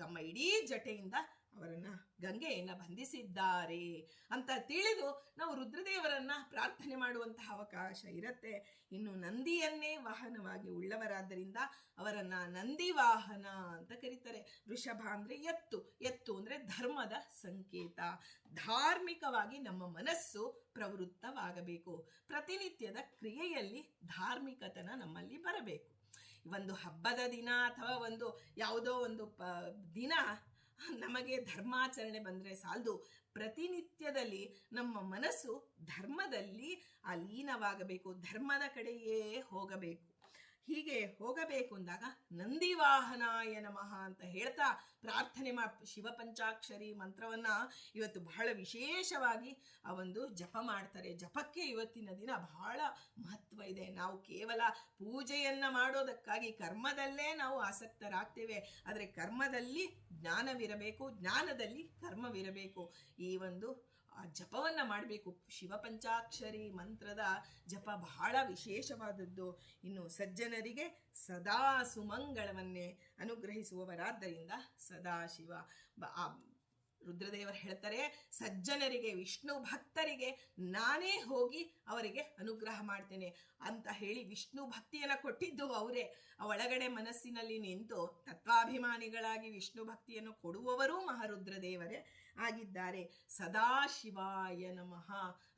ತಮ್ಮ ಇಡೀ ಜಟೆಯಿಂದ ಅವರನ್ನ ಗಂಗೆಯನ್ನ ಬಂಧಿಸಿದ್ದಾರೆ ಅಂತ ತಿಳಿದು ನಾವು ರುದ್ರದೇವರನ್ನ ಪ್ರಾರ್ಥನೆ ಮಾಡುವಂತಹ ಅವಕಾಶ ಇರುತ್ತೆ. ಇನ್ನು ನಂದಿಯನ್ನೇ ವಾಹನವಾಗಿ ಉಳ್ಳವರಾದ್ದರಿಂದ ಅವರನ್ನ ನಂದಿ ವಾಹನ ಅಂತ ಕರೀತಾರೆ. ವೃಷಭ ಅಂದ್ರೆ ಎತ್ತು ಅಂದ್ರೆ ಧರ್ಮದ ಸಂಕೇತ. ಧಾರ್ಮಿಕವಾಗಿ ನಮ್ಮ ಮನಸ್ಸು ಪ್ರವೃತ್ತವಾಗಬೇಕು. ಪ್ರತಿನಿತ್ಯದ ಕ್ರಿಯೆಯಲ್ಲಿ ಧಾರ್ಮಿಕತನ ನಮ್ಮಲ್ಲಿ ಬರಬೇಕು. ಒಂದು ಹಬ್ಬದ ದಿನ ಅಥವಾ ಒಂದು ಯಾವುದೋ ಒಂದು ದಿನ ನಮಗೆ ಧರ್ಮಾಚರಣೆ ಬಂದ್ರೆ ಸಾಲದು. ಪ್ರತಿನಿತ್ಯದಲ್ಲಿ ನಮ್ಮ ಮನಸ್ಸು ಧರ್ಮದಲ್ಲಿ ಲೀನವಾಗಬೇಕು, ಧರ್ಮದ ಕಡೆಯೇ ಹೋಗಬೇಕು. ಹೀಗೆ ಹೋಗಬೇಕು ಅಂದಾಗ ನಂದಿವಾಹನಾಯ ನಮಃ ಅಂತ ಹೇಳ್ತಾ ಪ್ರಾರ್ಥನೆ ಶಿವಪಂಚಾಕ್ಷರಿ ಮಂತ್ರವನ್ನ ಇವತ್ತು ಬಹಳ ವಿಶೇಷವಾಗಿ ಆ ಒಂದು ಜಪ ಮಾಡ್ತಾರೆ. ಜಪಕ್ಕೆ ಇವತ್ತಿನ ದಿನ ಬಹಳ ಮಹತ್ವ ಇದೆ. ನಾವು ಕೇವಲ ಪೂಜೆಯನ್ನ ಮಾಡೋದಕ್ಕಾಗಿ ಕರ್ಮದಲ್ಲೇ ನಾವು ಆಸಕ್ತರಾಗ್ತೇವೆ. ಆದರೆ ಕರ್ಮದಲ್ಲಿ ಜ್ಞಾನವಿರಬೇಕು, ಜ್ಞಾನದಲ್ಲಿ ಕರ್ಮವಿರಬೇಕು. ಈ ಒಂದು ಆ ಜಪವನ್ನ ಮಾಡಬೇಕು. ಶಿವಪಂಚಾಕ್ಷರಿ ಮಂತ್ರದ ಜಪ ಬಹಳ ವಿಶೇಷವಾದದ್ದು. ಇನ್ನು ಸಜ್ಜನರಿಗೆ ಸದಾ ಸುಮಂಗಳವನ್ನೇ ಅನುಗ್ರಹಿಸುವವರಾದ್ದರಿಂದ ಸದಾಶಿವ. ರುದ್ರದೇವರು ಹೇಳ್ತಾರೆ, ಸಜ್ಜನರಿಗೆ, ವಿಷ್ಣು ಭಕ್ತರಿಗೆ ನಾನೇ ಹೋಗಿ ಅವರಿಗೆ ಅನುಗ್ರಹ ಮಾಡ್ತೇನೆ ಅಂತ ಹೇಳಿ ವಿಷ್ಣು ಭಕ್ತಿಯನ್ನ ಕೊಟ್ಟಿದ್ದು ಅವರೇ. ಒಳಗಡೆ ಮನಸ್ಸಿನಲ್ಲಿ ನಿಂತು ತತ್ವಾಭಿಮಾನಿಗಳಾಗಿ ವಿಷ್ಣು ಭಕ್ತಿಯನ್ನು ಕೊಡುವವರೂ ಮಹಾರುದ್ರದೇವರೇ ಆಗಿದ್ದಾರೆ. ಸದಾಶಿವಾಯ ನಮಃ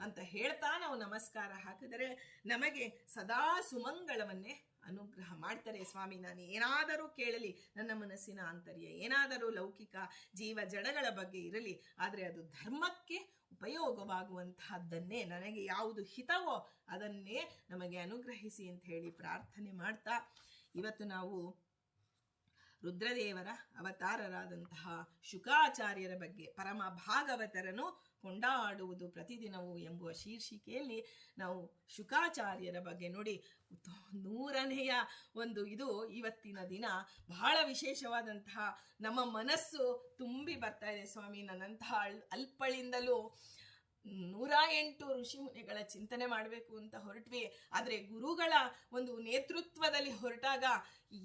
ಅಂತ ಹೇಳ್ತಾ ನಾವು ನಮಸ್ಕಾರ ಹಾಕಿದರೆ ನಮಗೆ ಸದಾ ಸುಮಂಗಳವನ್ನೇ ಅನುಗ್ರಹ ಮಾಡ್ತಾರೆ. ಸ್ವಾಮಿ, ನಾನು ಏನಾದರೂ ಕೇಳಲಿ, ನನ್ನ ಮನಸ್ಸಿನ ಆಂತರ್ಯ ಏನಾದರೂ ಲೌಕಿಕ ಜೀವ ಜಡಗಳ ಬಗ್ಗೆ ಇರಲಿ, ಆದರೆ ಅದು ಧರ್ಮಕ್ಕೆ ಉಪಯೋಗವಾಗುವಂತಹದ್ದನ್ನೇ, ನನಗೆ ಯಾವುದು ಹಿತವೋ ಅದನ್ನೇ ನಮಗೆ ಅನುಗ್ರಹಿಸಿ ಅಂತ ಹೇಳಿ ಪ್ರಾರ್ಥನೆ ಮಾಡ್ತಾ, ಇವತ್ತು ನಾವು ರುದ್ರದೇವರ ಅವತಾರರಾದಂತಹ ಶುಕಾಚಾರ್ಯರ ಬಗ್ಗೆ, ಪರಮ ಭಾಗವತರನ್ನು ಕೊಂಡಾಡುವುದು ಪ್ರತಿದಿನವೂ ಎಂಬುವ ಶೀರ್ಷಿಕೆಯಲ್ಲಿ ನಾವು ಶುಕಾಚಾರ್ಯರ ಬಗ್ಗೆ ನೋಡಿ, 100ನೆಯ ಒಂದು ಇದು ಇವತ್ತಿನ ದಿನ ಬಹಳ ವಿಶೇಷವಾದಂತಹ ನಮ್ಮ ಮನಸ್ಸು ತುಂಬಿ ಬರ್ತಾ ಇದೆ. ಸ್ವಾಮಿ, ನನ್ನಂತಹ ಅಲ್ಪಳಿಂದಲೂ 108 ಋಷಿಮುನಿಗಳ ಚಿಂತನೆ ಮಾಡಬೇಕು ಅಂತ ಹೊರಟ್ವಿ. ಆದರೆ ಗುರುಗಳ ಒಂದು ನೇತೃತ್ವದಲ್ಲಿ ಹೊರಟಾಗ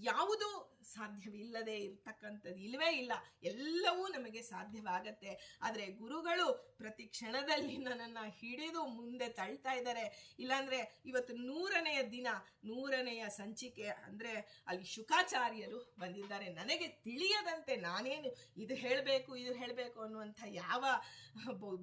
ಯಾವುದೂ ಸಾಧ್ಯವಿಲ್ಲದೆ ಇರ್ತಕ್ಕಂಥದ್ದು ಇಲ್ಲವೇ ಇಲ್ಲ. ಎಲ್ಲವೂ ನಮಗೆ ಸಾಧ್ಯವಾಗತ್ತೆ. ಆದರೆ ಗುರುಗಳು ಪ್ರತಿ ಕ್ಷಣದಲ್ಲಿ ನನ್ನನ್ನು ಹಿಡಿದು ಮುಂದೆ ತಳ್ತಾ ಇದ್ದಾರೆ. ಇಲ್ಲಾಂದ್ರೆ ಇವತ್ತು 100ನೆಯ ದಿನ, 100ನೆಯ ಸಂಚಿಕೆ ಅಂದರೆ ಅಲ್ಲಿ ಶುಕಾಚಾರ್ಯರು ಬಂದಿದ್ದಾರೆ. ನನಗೆ ತಿಳಿಯದಂತೆ ನಾನೇನು ಇದು ಹೇಳಬೇಕು ಅನ್ನುವಂಥ ಯಾವ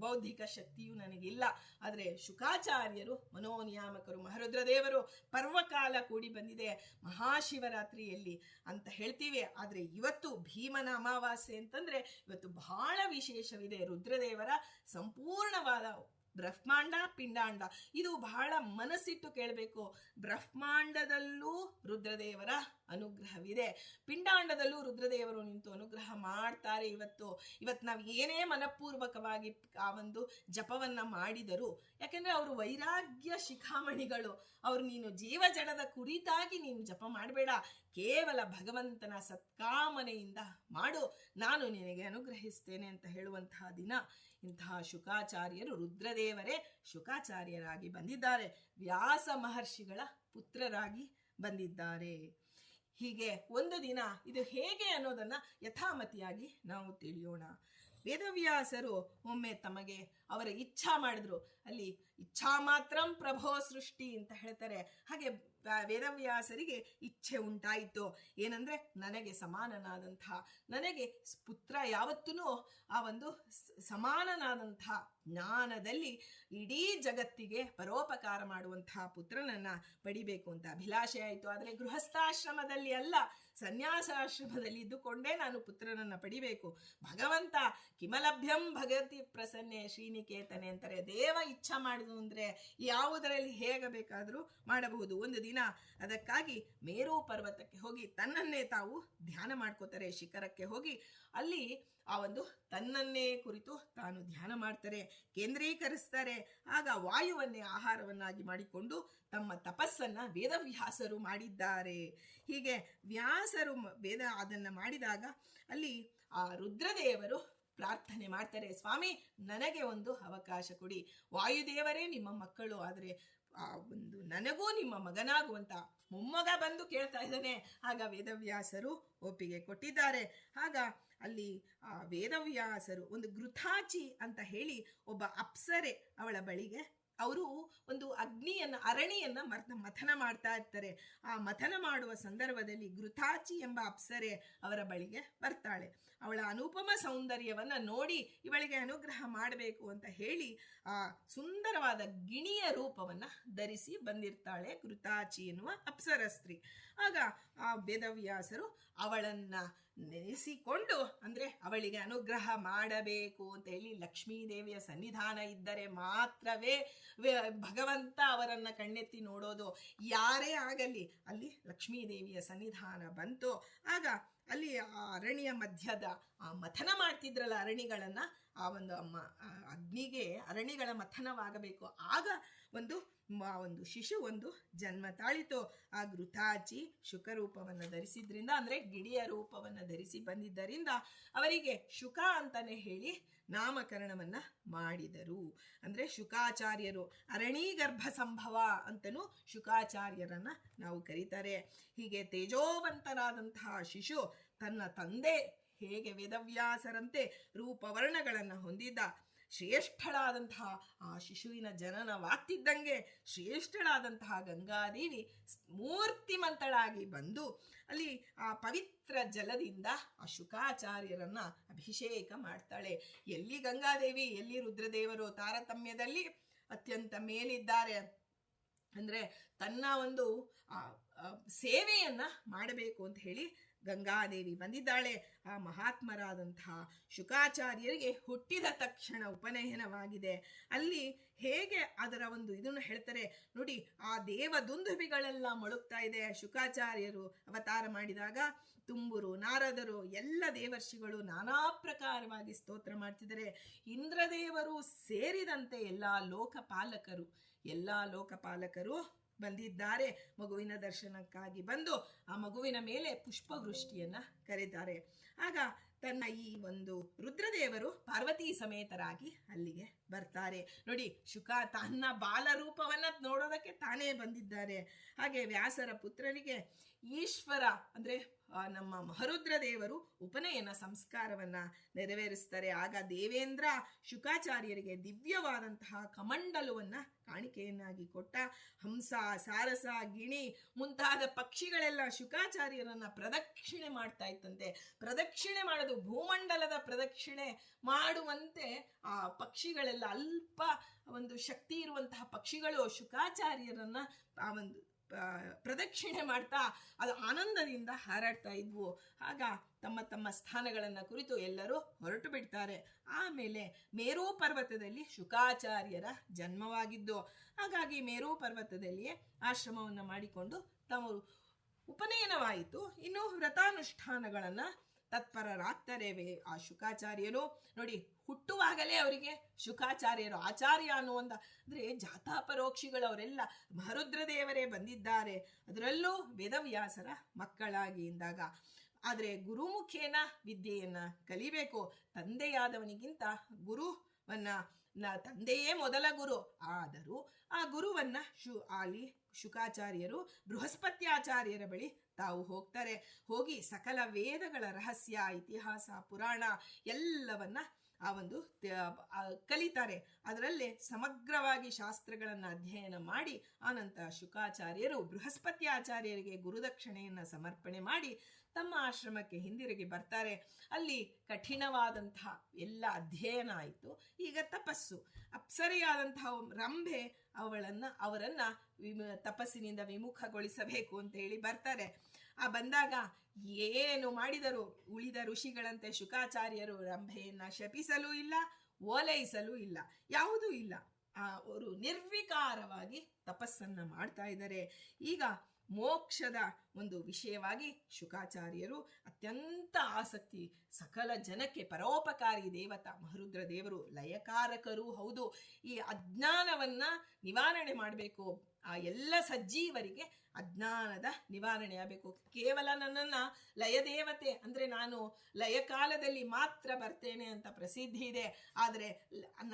ಬೌದ್ಧಿಕ ಶಕ್ತಿಯೂ ನನಗಿಲ್ಲ. ಆದರೆ ಶುಕಾಚಾರ್ಯರು ಮನೋನಿಯಾಮಕರು, ಮಹಾರುದ್ರದೇವರು, ಪರ್ವಕಾಲ ಕೂಡಿ ಬಂದಿದೆ ಮಹಾಶಿವರಾತ್ರಿಯಲ್ಲಿ ಅಂತ ಹೇಳ್ತೀವಿ. ಆದರೆ ಇವತ್ತು ಭೀಮನ ಅಮಾವಾಸ್ಯೆ ಅಂತಂದ್ರೆ ಇವತ್ತು ಬಹಳ ವಿಶೇಷವಿದೆ. ರುದ್ರದೇವರ ಸಂಪೂರ್ಣವಾದ ಬ್ರಹ್ಮಾಂಡ, ಪಿಂಡಾಂಡ, ಇದು ಬಹಳ ಮನಸ್ಸಿಟ್ಟು ಕೇಳಬೇಕು. ಬ್ರಹ್ಮಾಂಡದಲ್ಲೂ ರುದ್ರದೇವರ ಅನುಗ್ರಹವಿದೆ, ಪಿಂಡಾಂಡದಲ್ಲೂ ರುದ್ರದೇವರು ನಿಂತು ಅನುಗ್ರಹ ಮಾಡ್ತಾರೆ. ಇವತ್ತು ನಾವು ಏನೇ ಮನಪೂರ್ವಕವಾಗಿ ಆ ಒಂದು ಜಪವನ್ನ ಮಾಡಿದರು, ಯಾಕೆಂದ್ರೆ ಅವರು ವೈರಾಗ್ಯ ಶಿಖಾಮಣಿಗಳು. ಅವರು ನೀನು ಜೀವ ಜಡದ ಕುರಿತಾಗಿ ನೀನು ಜಪ ಮಾಡಬೇಡ, ಕೇವಲ ಭಗವಂತನ ಸತ್ಕಾಮನೆಯಿಂದ ಮಾಡು, ನಾನು ನಿನಗೆ ಅನುಗ್ರಹಿಸ್ತೇನೆ ಅಂತ ಹೇಳುವಂತಹ ದಿನ. ಇಂತಹ ಶುಕಾಚಾರ್ಯರು, ರುದ್ರದೇವರೇ ಶುಕಾಚಾರ್ಯರಾಗಿ ಬಂದಿದ್ದಾರೆ, ವ್ಯಾಸ ಮಹರ್ಷಿಗಳ ಪುತ್ರರಾಗಿ ಬಂದಿದ್ದಾರೆ. ಹೀಗೆ ಒಂದು ದಿನ ಇದು ಹೇಗೆ ಅನ್ನೋದನ್ನ ಯಥಾಮತಿಯಾಗಿ ನಾವು ತಿಳಿಯೋಣ. ವೇದವ್ಯಾಸರು ಒಮ್ಮೆ ತಮಗೆ ಅವರ ಇಚ್ಛಾ ಮಾಡಿದ್ರು. ಅಲ್ಲಿ ಇಚ್ಛಾ ಮಾತ್ರಂ ಪ್ರಭೋ ಸೃಷ್ಟಿ ಅಂತ ಹೇಳ್ತಾರೆ. ಹಾಗೆ ವೇದವ್ಯಾಸರಿಗೆ ಇಚ್ಛೆ ಉಂಟಾಯಿತು. ಏನಂದ್ರೆ, ನನಗೆ ಸಮಾನನಾದಂತಹ, ನನಗೆ ಪುತ್ರ ಯಾವತ್ತೂ ಆ ಒಂದು ಸಮಾನನಾದಂತಹ ಜ್ಞಾನದಲ್ಲಿ ಇಡೀ ಜಗತ್ತಿಗೆ ಪರೋಪಕಾರ ಮಾಡುವಂತಹ ಪುತ್ರನನ್ನ ಪಡಿಬೇಕು ಅಂತ ಅಭಿಲಾಷೆ ಆಯಿತು. ಆದರೆ ಗೃಹಸ್ಥಾಶ್ರಮದಲ್ಲಿ ಅಲ್ಲ, ಸನ್ಯಾಸಾಶ್ರಮದಲ್ಲಿ ಇದ್ದುಕೊಂಡೇ ನಾನು ಪುತ್ರನನ್ನ ಪಡಿಬೇಕು. ಭಗವಂತ ಕಿಮಲಭ್ಯಂ ಭಗತಿ ಪ್ರಸನ್ನೆ ಶ್ರೀನಿಕೇತನೆ ಅಂತಾರೆ. ದೇವ ಇಚ್ಛಾ ಮಾಡಿದ್ರು ಅಂದ್ರೆ ಯಾವುದರಲ್ಲಿ ಹೇಗೆ ಬೇಕಾದರೂ ಮಾಡಬಹುದು. ಒಂದು ದಿನ ಅದಕ್ಕಾಗಿ ಮೇರು ಪರ್ವತಕ್ಕೆ ಹೋಗಿ ತನ್ನನ್ನೇ ತಾವು ಧ್ಯಾನ ಮಾಡ್ಕೋತಾರೆ. ಶಿಖರಕ್ಕೆ ಹೋಗಿ ಅಲ್ಲಿ ಆ ಒಂದು ತನ್ನನ್ನೇ ಕುರಿತು ತಾನು ಧ್ಯಾನ ಮಾಡ್ತಾರೆ, ಕೇಂದ್ರೀಕರಿಸ್ತಾರೆ. ಆಗ ವಾಯುವನ್ನೇ ಆಹಾರವನ್ನಾಗಿ ಮಾಡಿಕೊಂಡು ತಮ್ಮ ತಪಸ್ಸನ್ನ ವೇದವ್ಯಾಸರು ಮಾಡಿದ್ದಾರೆ. ಹೀಗೆ ವ್ಯಾಸರು ಅದನ್ನ ಮಾಡಿದಾಗ ಅಲ್ಲಿ ಆ ರುದ್ರದೇವರು ಪ್ರಾರ್ಥನೆ ಮಾಡ್ತಾರೆ, ಸ್ವಾಮಿ ನನಗೆ ಒಂದು ಅವಕಾಶ ಕೊಡಿ. ವಾಯುದೇವರೇ ನಿಮ್ಮ ಮಕ್ಕಳು, ಆದರೆ ಆ ಒಂದು ನನಗೂ ನಿಮ್ಮ ಮಗನಾಗುವಂತ ಮೊಮ್ಮಗ ಬಂದು ಕೇಳ್ತಾ ಇದ್ದಾನೆ. ಆಗ ವೇದವ್ಯಾಸರು ಒಪ್ಪಿಗೆ ಕೊಟ್ಟಿದ್ದಾರೆ. ಆಗ ಅಲ್ಲಿ ಆ ವೇದವ್ಯಾಸರು ಒಂದು ಘೃತಾಚಿ ಅಂತ ಹೇಳಿ ಒಬ್ಬ ಅಪ್ಸರೆ ಅವಳ ಬಳಿಗೆ, ಅವರು ಒಂದು ಅರಣಿಯನ್ನ ಮಥನ ಮಾಡ್ತಾ ಇರ್ತಾರೆ. ಆ ಮಥನ ಮಾಡುವ ಸಂದರ್ಭದಲ್ಲಿ ಘೃತಾಚಿ ಎಂಬ ಅಪ್ಸರೆ ಅವರ ಬಳಿಗೆ ಬರ್ತಾಳೆ. ಅವಳ ಅನುಪಮ ಸೌಂದರ್ಯವನ್ನ ನೋಡಿ ಇವಳಿಗೆ ಅನುಗ್ರಹ ಮಾಡಬೇಕು ಅಂತ ಹೇಳಿ ಆ ಸುಂದರವಾದ ಗಿಣಿಯ ರೂಪವನ್ನ ಧರಿಸಿ ಬಂದಿರ್ತಾಳೆ ಘೃತಾಚಿ ಎನ್ನುವ ಅಪ್ಸರ ಸ್ತ್ರೀ. ಆಗ ಆ ವೇದವ್ಯಾಸರು ಅವಳನ್ನ ನೆನೆಸಿಕೊಂಡು, ಅಂದ್ರೆ ಅವಳಿಗೆ ಅನುಗ್ರಹ ಮಾಡಬೇಕು ಅಂತ ಹೇಳಿ, ಲಕ್ಷ್ಮೀದೇವಿಯ ಸನ್ನಿಧಾನ ಇದ್ದರೆ ಮಾತ್ರವೇ ಭಗವಂತ ಅವರನ್ನ ಕಣ್ಣೆತ್ತಿ ನೋಡೋದು. ಯಾರೇ ಆಗಲಿ ಅಲ್ಲಿ ಲಕ್ಷ್ಮೀದೇವಿಯ ಸನ್ನಿಧಾನ ಬಂತು. ಆಗ ಅಲ್ಲಿ ಆ ಅರಣ್ಯ ಮಧ್ಯದ ಆ ಮಥನ ಮಾಡ್ತಿದ್ರಲ್ಲ ಅರಣಿಗಳನ್ನ, ಆ ಒಂದು ಅಗ್ನಿಗೆ ಅರಣಿಗಳ ಮಥನವಾಗಬೇಕು. ಆಗ ಒಂದು ಶಿಶು ಜನ್ಮ ತಾಳಿತು. ಆ ಘೃತಾಚಿ ಶುಕರೂಪವನ್ನು ಧರಿಸಿದ್ರಿಂದ, ಅಂದ್ರೆ ಗಿಳಿಯ ರೂಪವನ್ನು ಧರಿಸಿ ಬಂದಿದ್ದರಿಂದ ಅವರಿಗೆ ಶುಕ ಅಂತಾನೆ ಹೇಳಿ ನಾಮಕರಣವನ್ನ ಮಾಡಿದರು. ಅಂದ್ರೆ ಶುಕಾಚಾರ್ಯರು, ಅರಣೀಗರ್ಭ ಸಂಭವ ಅಂತನೂ ಶುಕಾಚಾರ್ಯರನ್ನ ನಾವು ಕರೀತಾರೆ. ಹೀಗೆ ತೇಜೋವಂತರಾದಂತಹ ಶಿಶು ತನ್ನ ತಂದೆ ಹೇಗೆ ವೇದವ್ಯಾಸರಂತೆ ರೂಪವರ್ಣಗಳನ್ನು ಹೊಂದಿದ್ದ, ಶ್ರೇಷ್ಠಳಾದಂತಹ ಆ ಶಿಶುವಿನ ಜನನವಾಗ್ತಿದ್ದಂಗೆ ಶ್ರೇಷ್ಠಳಾದಂತಹ ಗಂಗಾದೇವಿ ಮೂರ್ತಿಮಂತಳಾಗಿ ಬಂದು ಅಲ್ಲಿ ಆ ಪವಿತ್ರ ಜಲದಿಂದ ಆ ಶುಕಾಚಾರ್ಯರನ್ನ ಅಭಿಷೇಕ ಮಾಡ್ತಾಳೆ. ಎಲ್ಲಿ ಗಂಗಾದೇವಿ ಎಲ್ಲಿ ರುದ್ರದೇವರು ತಾರತಮ್ಯದಲ್ಲಿ ಅತ್ಯಂತ ಮೇಲಿದ್ದಾರೆ. ಅಂದ್ರೆ ತನ್ನ ಒಂದು ಸೇವೆಯನ್ನ ಮಾಡಬೇಕು ಅಂತ ಹೇಳಿ ಗಂಗಾದೇವಿ ಬಂದಿದ್ದಾಳೆ. ಆ ಮಹಾತ್ಮರಾದಂತಹ ಶುಕಾಚಾರ್ಯರಿಗೆ ಹುಟ್ಟಿದ ತಕ್ಷಣ ಉಪನಯನವಾಗಿದೆ. ಅಲ್ಲಿ ಹೇಗೆ ಅದರ ಇದನ್ನು ಹೇಳ್ತಾರೆ ನೋಡಿ, ಆ ದೇವದುಂದುಭಿಗಳೆಲ್ಲ ಮೊಳಗ್ತಾ ಇದೆ. ಶುಕಾಚಾರ್ಯರು ಅವತಾರ ಮಾಡಿದಾಗ ತುಂಬುರು, ನಾರದರು, ಎಲ್ಲ ದೇವರ್ಷಿಗಳು ನಾನಾ ಪ್ರಕಾರವಾಗಿ ಸ್ತೋತ್ರ ಮಾಡ್ತಿದ್ದಾರೆ. ಇಂದ್ರದೇವರು ಸೇರಿದಂತೆ ಎಲ್ಲ ಲೋಕಪಾಲಕರು ಬಂದಿದ್ದಾರೆ. ಮಗುವಿನ ದರ್ಶನಕ್ಕಾಗಿ ಬಂದು ಆ ಮಗುವಿನ ಮೇಲೆ ಪುಷ್ಪವೃಷ್ಟಿಯನ್ನ ಕರೀತಾರೆ. ಆಗ ತನ್ನ ಈ ರುದ್ರದೇವರು ಪಾರ್ವತಿ ಸಮೇತರಾಗಿ ಅಲ್ಲಿಗೆ ಬರ್ತಾರೆ. ನೋಡಿ, ಶುಕ ತನ್ನ ಬಾಲರೂಪವನ್ನ ನೋಡೋದಕ್ಕೆ ತಾನೇ ಬಂದಿದ್ದಾರೆ. ಹಾಗೆ ವ್ಯಾಸರ ಪುತ್ರರಿಗೆ ಈಶ್ವರ ಅಂದ್ರೆ ನಮ್ಮ ಮಹರುದ್ರ ದೇವರು ಉಪನಯನ ಸಂಸ್ಕಾರವನ್ನ ನೆರವೇರಿಸ್ತಾರೆ. ಆಗ ದೇವೇಂದ್ರ ಶುಕಾಚಾರ್ಯರಿಗೆ ದಿವ್ಯವಾದಂತಹ ಕಮಂಡಲವನ್ನ ಕಾಣಿಕೆಯನ್ನಾಗಿ ಕೊಟ್ಟ. ಹಂಸ, ಸಾರಸ, ಗಿಣಿ ಮುಂತಾದ ಪಕ್ಷಿಗಳೆಲ್ಲ ಶುಕಾಚಾರ್ಯರನ್ನ ಪ್ರದಕ್ಷಿಣೆ ಮಾಡ್ತಾ ಇತ್ತಂತೆ. ಪ್ರದಕ್ಷಿಣೆ ಮಾಡೋದು, ಭೂಮಂಡಲದ ಪ್ರದಕ್ಷಿಣೆ ಮಾಡುವಂತೆ ಆ ಪಕ್ಷಿಗಳೆಲ್ಲ, ಅಲ್ಪ ಶಕ್ತಿ ಇರುವಂತಹ ಪಕ್ಷಿಗಳು ಶುಕಾಚಾರ್ಯರನ್ನ ಆ ಪ್ರದಕ್ಷಿಣೆ ಮಾಡ್ತಾ ಅದು ಆನಂದದಿಂದ ಹಾರಾಡ್ತಾ ಇದ್ವು. ಆಗ ತಮ್ಮ ತಮ್ಮ ಸ್ಥಾನಗಳನ್ನ ಕುರಿತು ಎಲ್ಲರೂ ಹೊರಟು ಬಿಡ್ತಾರೆ. ಆಮೇಲೆ ಮೇರು ಪರ್ವತದಲ್ಲಿ ಶುಕಾಚಾರ್ಯರ ಜನ್ಮವಾಗಿದ್ದು, ಹಾಗಾಗಿ ಮೇರು ಪರ್ವತದಲ್ಲಿಯೇ ಆಶ್ರಮವನ್ನ ಮಾಡಿಕೊಂಡು ತಮ್ಮ ಉಪನಯನವಾಯಿತು. ಇನ್ನು ವ್ರತಾನುಷ್ಠಾನಗಳನ್ನ ತತ್ಪರರಾಗ್ತಾರೆ ಆ ಶುಕಾಚಾರ್ಯರು. ನೋಡಿ, ಹುಟ್ಟುವಾಗಲೇ ಅವರಿಗೆ ಶುಕಾಚಾರ್ಯರು ಆಚಾರ್ಯ ಅಂದ್ರೆ ಜಾತಾಪರೋಕ್ಷಿಗಳು ಅವರೆಲ್ಲ ಮಹರುದ್ರ ದೇವರೇ ಬಂದಿದ್ದಾರೆ. ಅದರಲ್ಲೂ ವೇದವ್ಯಾಸರ ಮಕ್ಕಳಾಗಿ ಇಂದಾಗ. ಆದರೆ ಗುರುಮುಖೇನ ವಿದ್ಯೆಯನ್ನ ಕಲಿಬೇಕು. ತಂದೆಯಾದವನಿಗಿಂತ ತಂದೆಯೇ ಮೊದಲ ಗುರು. ಆದರೂ ಆ ಗುರುವನ್ನ ಶುಕಾಚಾರ್ಯರು ಬೃಹಸ್ಪತ್ಯಾಚಾರ್ಯರ ಬಳಿ ತಾವು ಹೋಗ್ತಾರೆ. ಹೋಗಿ ಸಕಲ ವೇದಗಳ ರಹಸ್ಯ, ಇತಿಹಾಸ, ಪುರಾಣ ಎಲ್ಲವನ್ನ ಕಲಿತಾರೆ. ಅದರಲ್ಲೇ ಸಮಗ್ರವಾಗಿ ಶಾಸ್ತ್ರಗಳನ್ನು ಅಧ್ಯಯನ ಮಾಡಿ ಆನಂತರ ಶುಕಾಚಾರ್ಯರು ಬೃಹಸ್ಪತ್ಯಾಚಾರ್ಯರಿಗೆ ಗುರುದಕ್ಷಿಣೆಯನ್ನು ಸಮರ್ಪಣೆ ಮಾಡಿ ತಮ್ಮ ಆಶ್ರಮಕ್ಕೆ ಹಿಂದಿರುಗಿ ಬರ್ತಾರೆ. ಅಲ್ಲಿ ಕಠಿಣವಾದಂತಹ ಎಲ್ಲ ಅಧ್ಯಯನ ಆಯಿತು. ಈಗ ತಪಸ್ಸು. ಅಪ್ಸರೆಯಾದಂತಹ ರಂಭೆ ಅವರನ್ನ ತಪಸ್ಸಿನಿಂದ ವಿಮುಖಗೊಳಿಸಬೇಕು ಅಂತ ಹೇಳಿ ಬರ್ತಾರೆ. ಬಂದಾಗ ಏನು ಮಾಡಿದರು? ಉಳಿದ ಋಷಿಗಳಂತೆ ಶುಕಾಚಾರ್ಯರು ರಂಭೆಯನ್ನ ಶಪಿಸಲೂ ಇಲ್ಲ, ಓಲೈಸಲೂ ಇಲ್ಲ, ಯಾವುದೂ ಇಲ್ಲ. ಅವರು ನಿರ್ವಿಕಾರವಾಗಿ ತಪಸ್ಸನ್ನ ಮಾಡ್ತಾ ಇದ್ದಾರೆ. ಈಗ ಮೋಕ್ಷದ ವಿಷಯವಾಗಿ ಶುಕಾಚಾರ್ಯರು ಅತ್ಯಂತ ಆಸಕ್ತಿ. ಸಕಲ ಜನಕ್ಕೆ ಪರೋಪಕಾರಿ ದೇವತಾ ಮಹರುದ್ರ ದೇವರು, ಲಯಕಾರಕರೂ ಹೌದು. ಈ ಅಜ್ಞಾನವನ್ನ ನಿವಾರಣೆ ಮಾಡಬೇಕು. ಆ ಎಲ್ಲ ಸಜ್ಜೀವರಿಗೆ ಅಜ್ಞಾನದ ನಿವಾರಣೆ ಆಗಬೇಕು. ಕೇವಲ ನನ್ನನ್ನ ಲಯದೇವತೆ ಅಂದ್ರೆ ನಾನು ಲಯಕಾಲದಲ್ಲಿ ಮಾತ್ರ ಬರ್ತೇನೆ ಅಂತ ಪ್ರಸಿದ್ಧಿ ಇದೆ. ಆದರೆ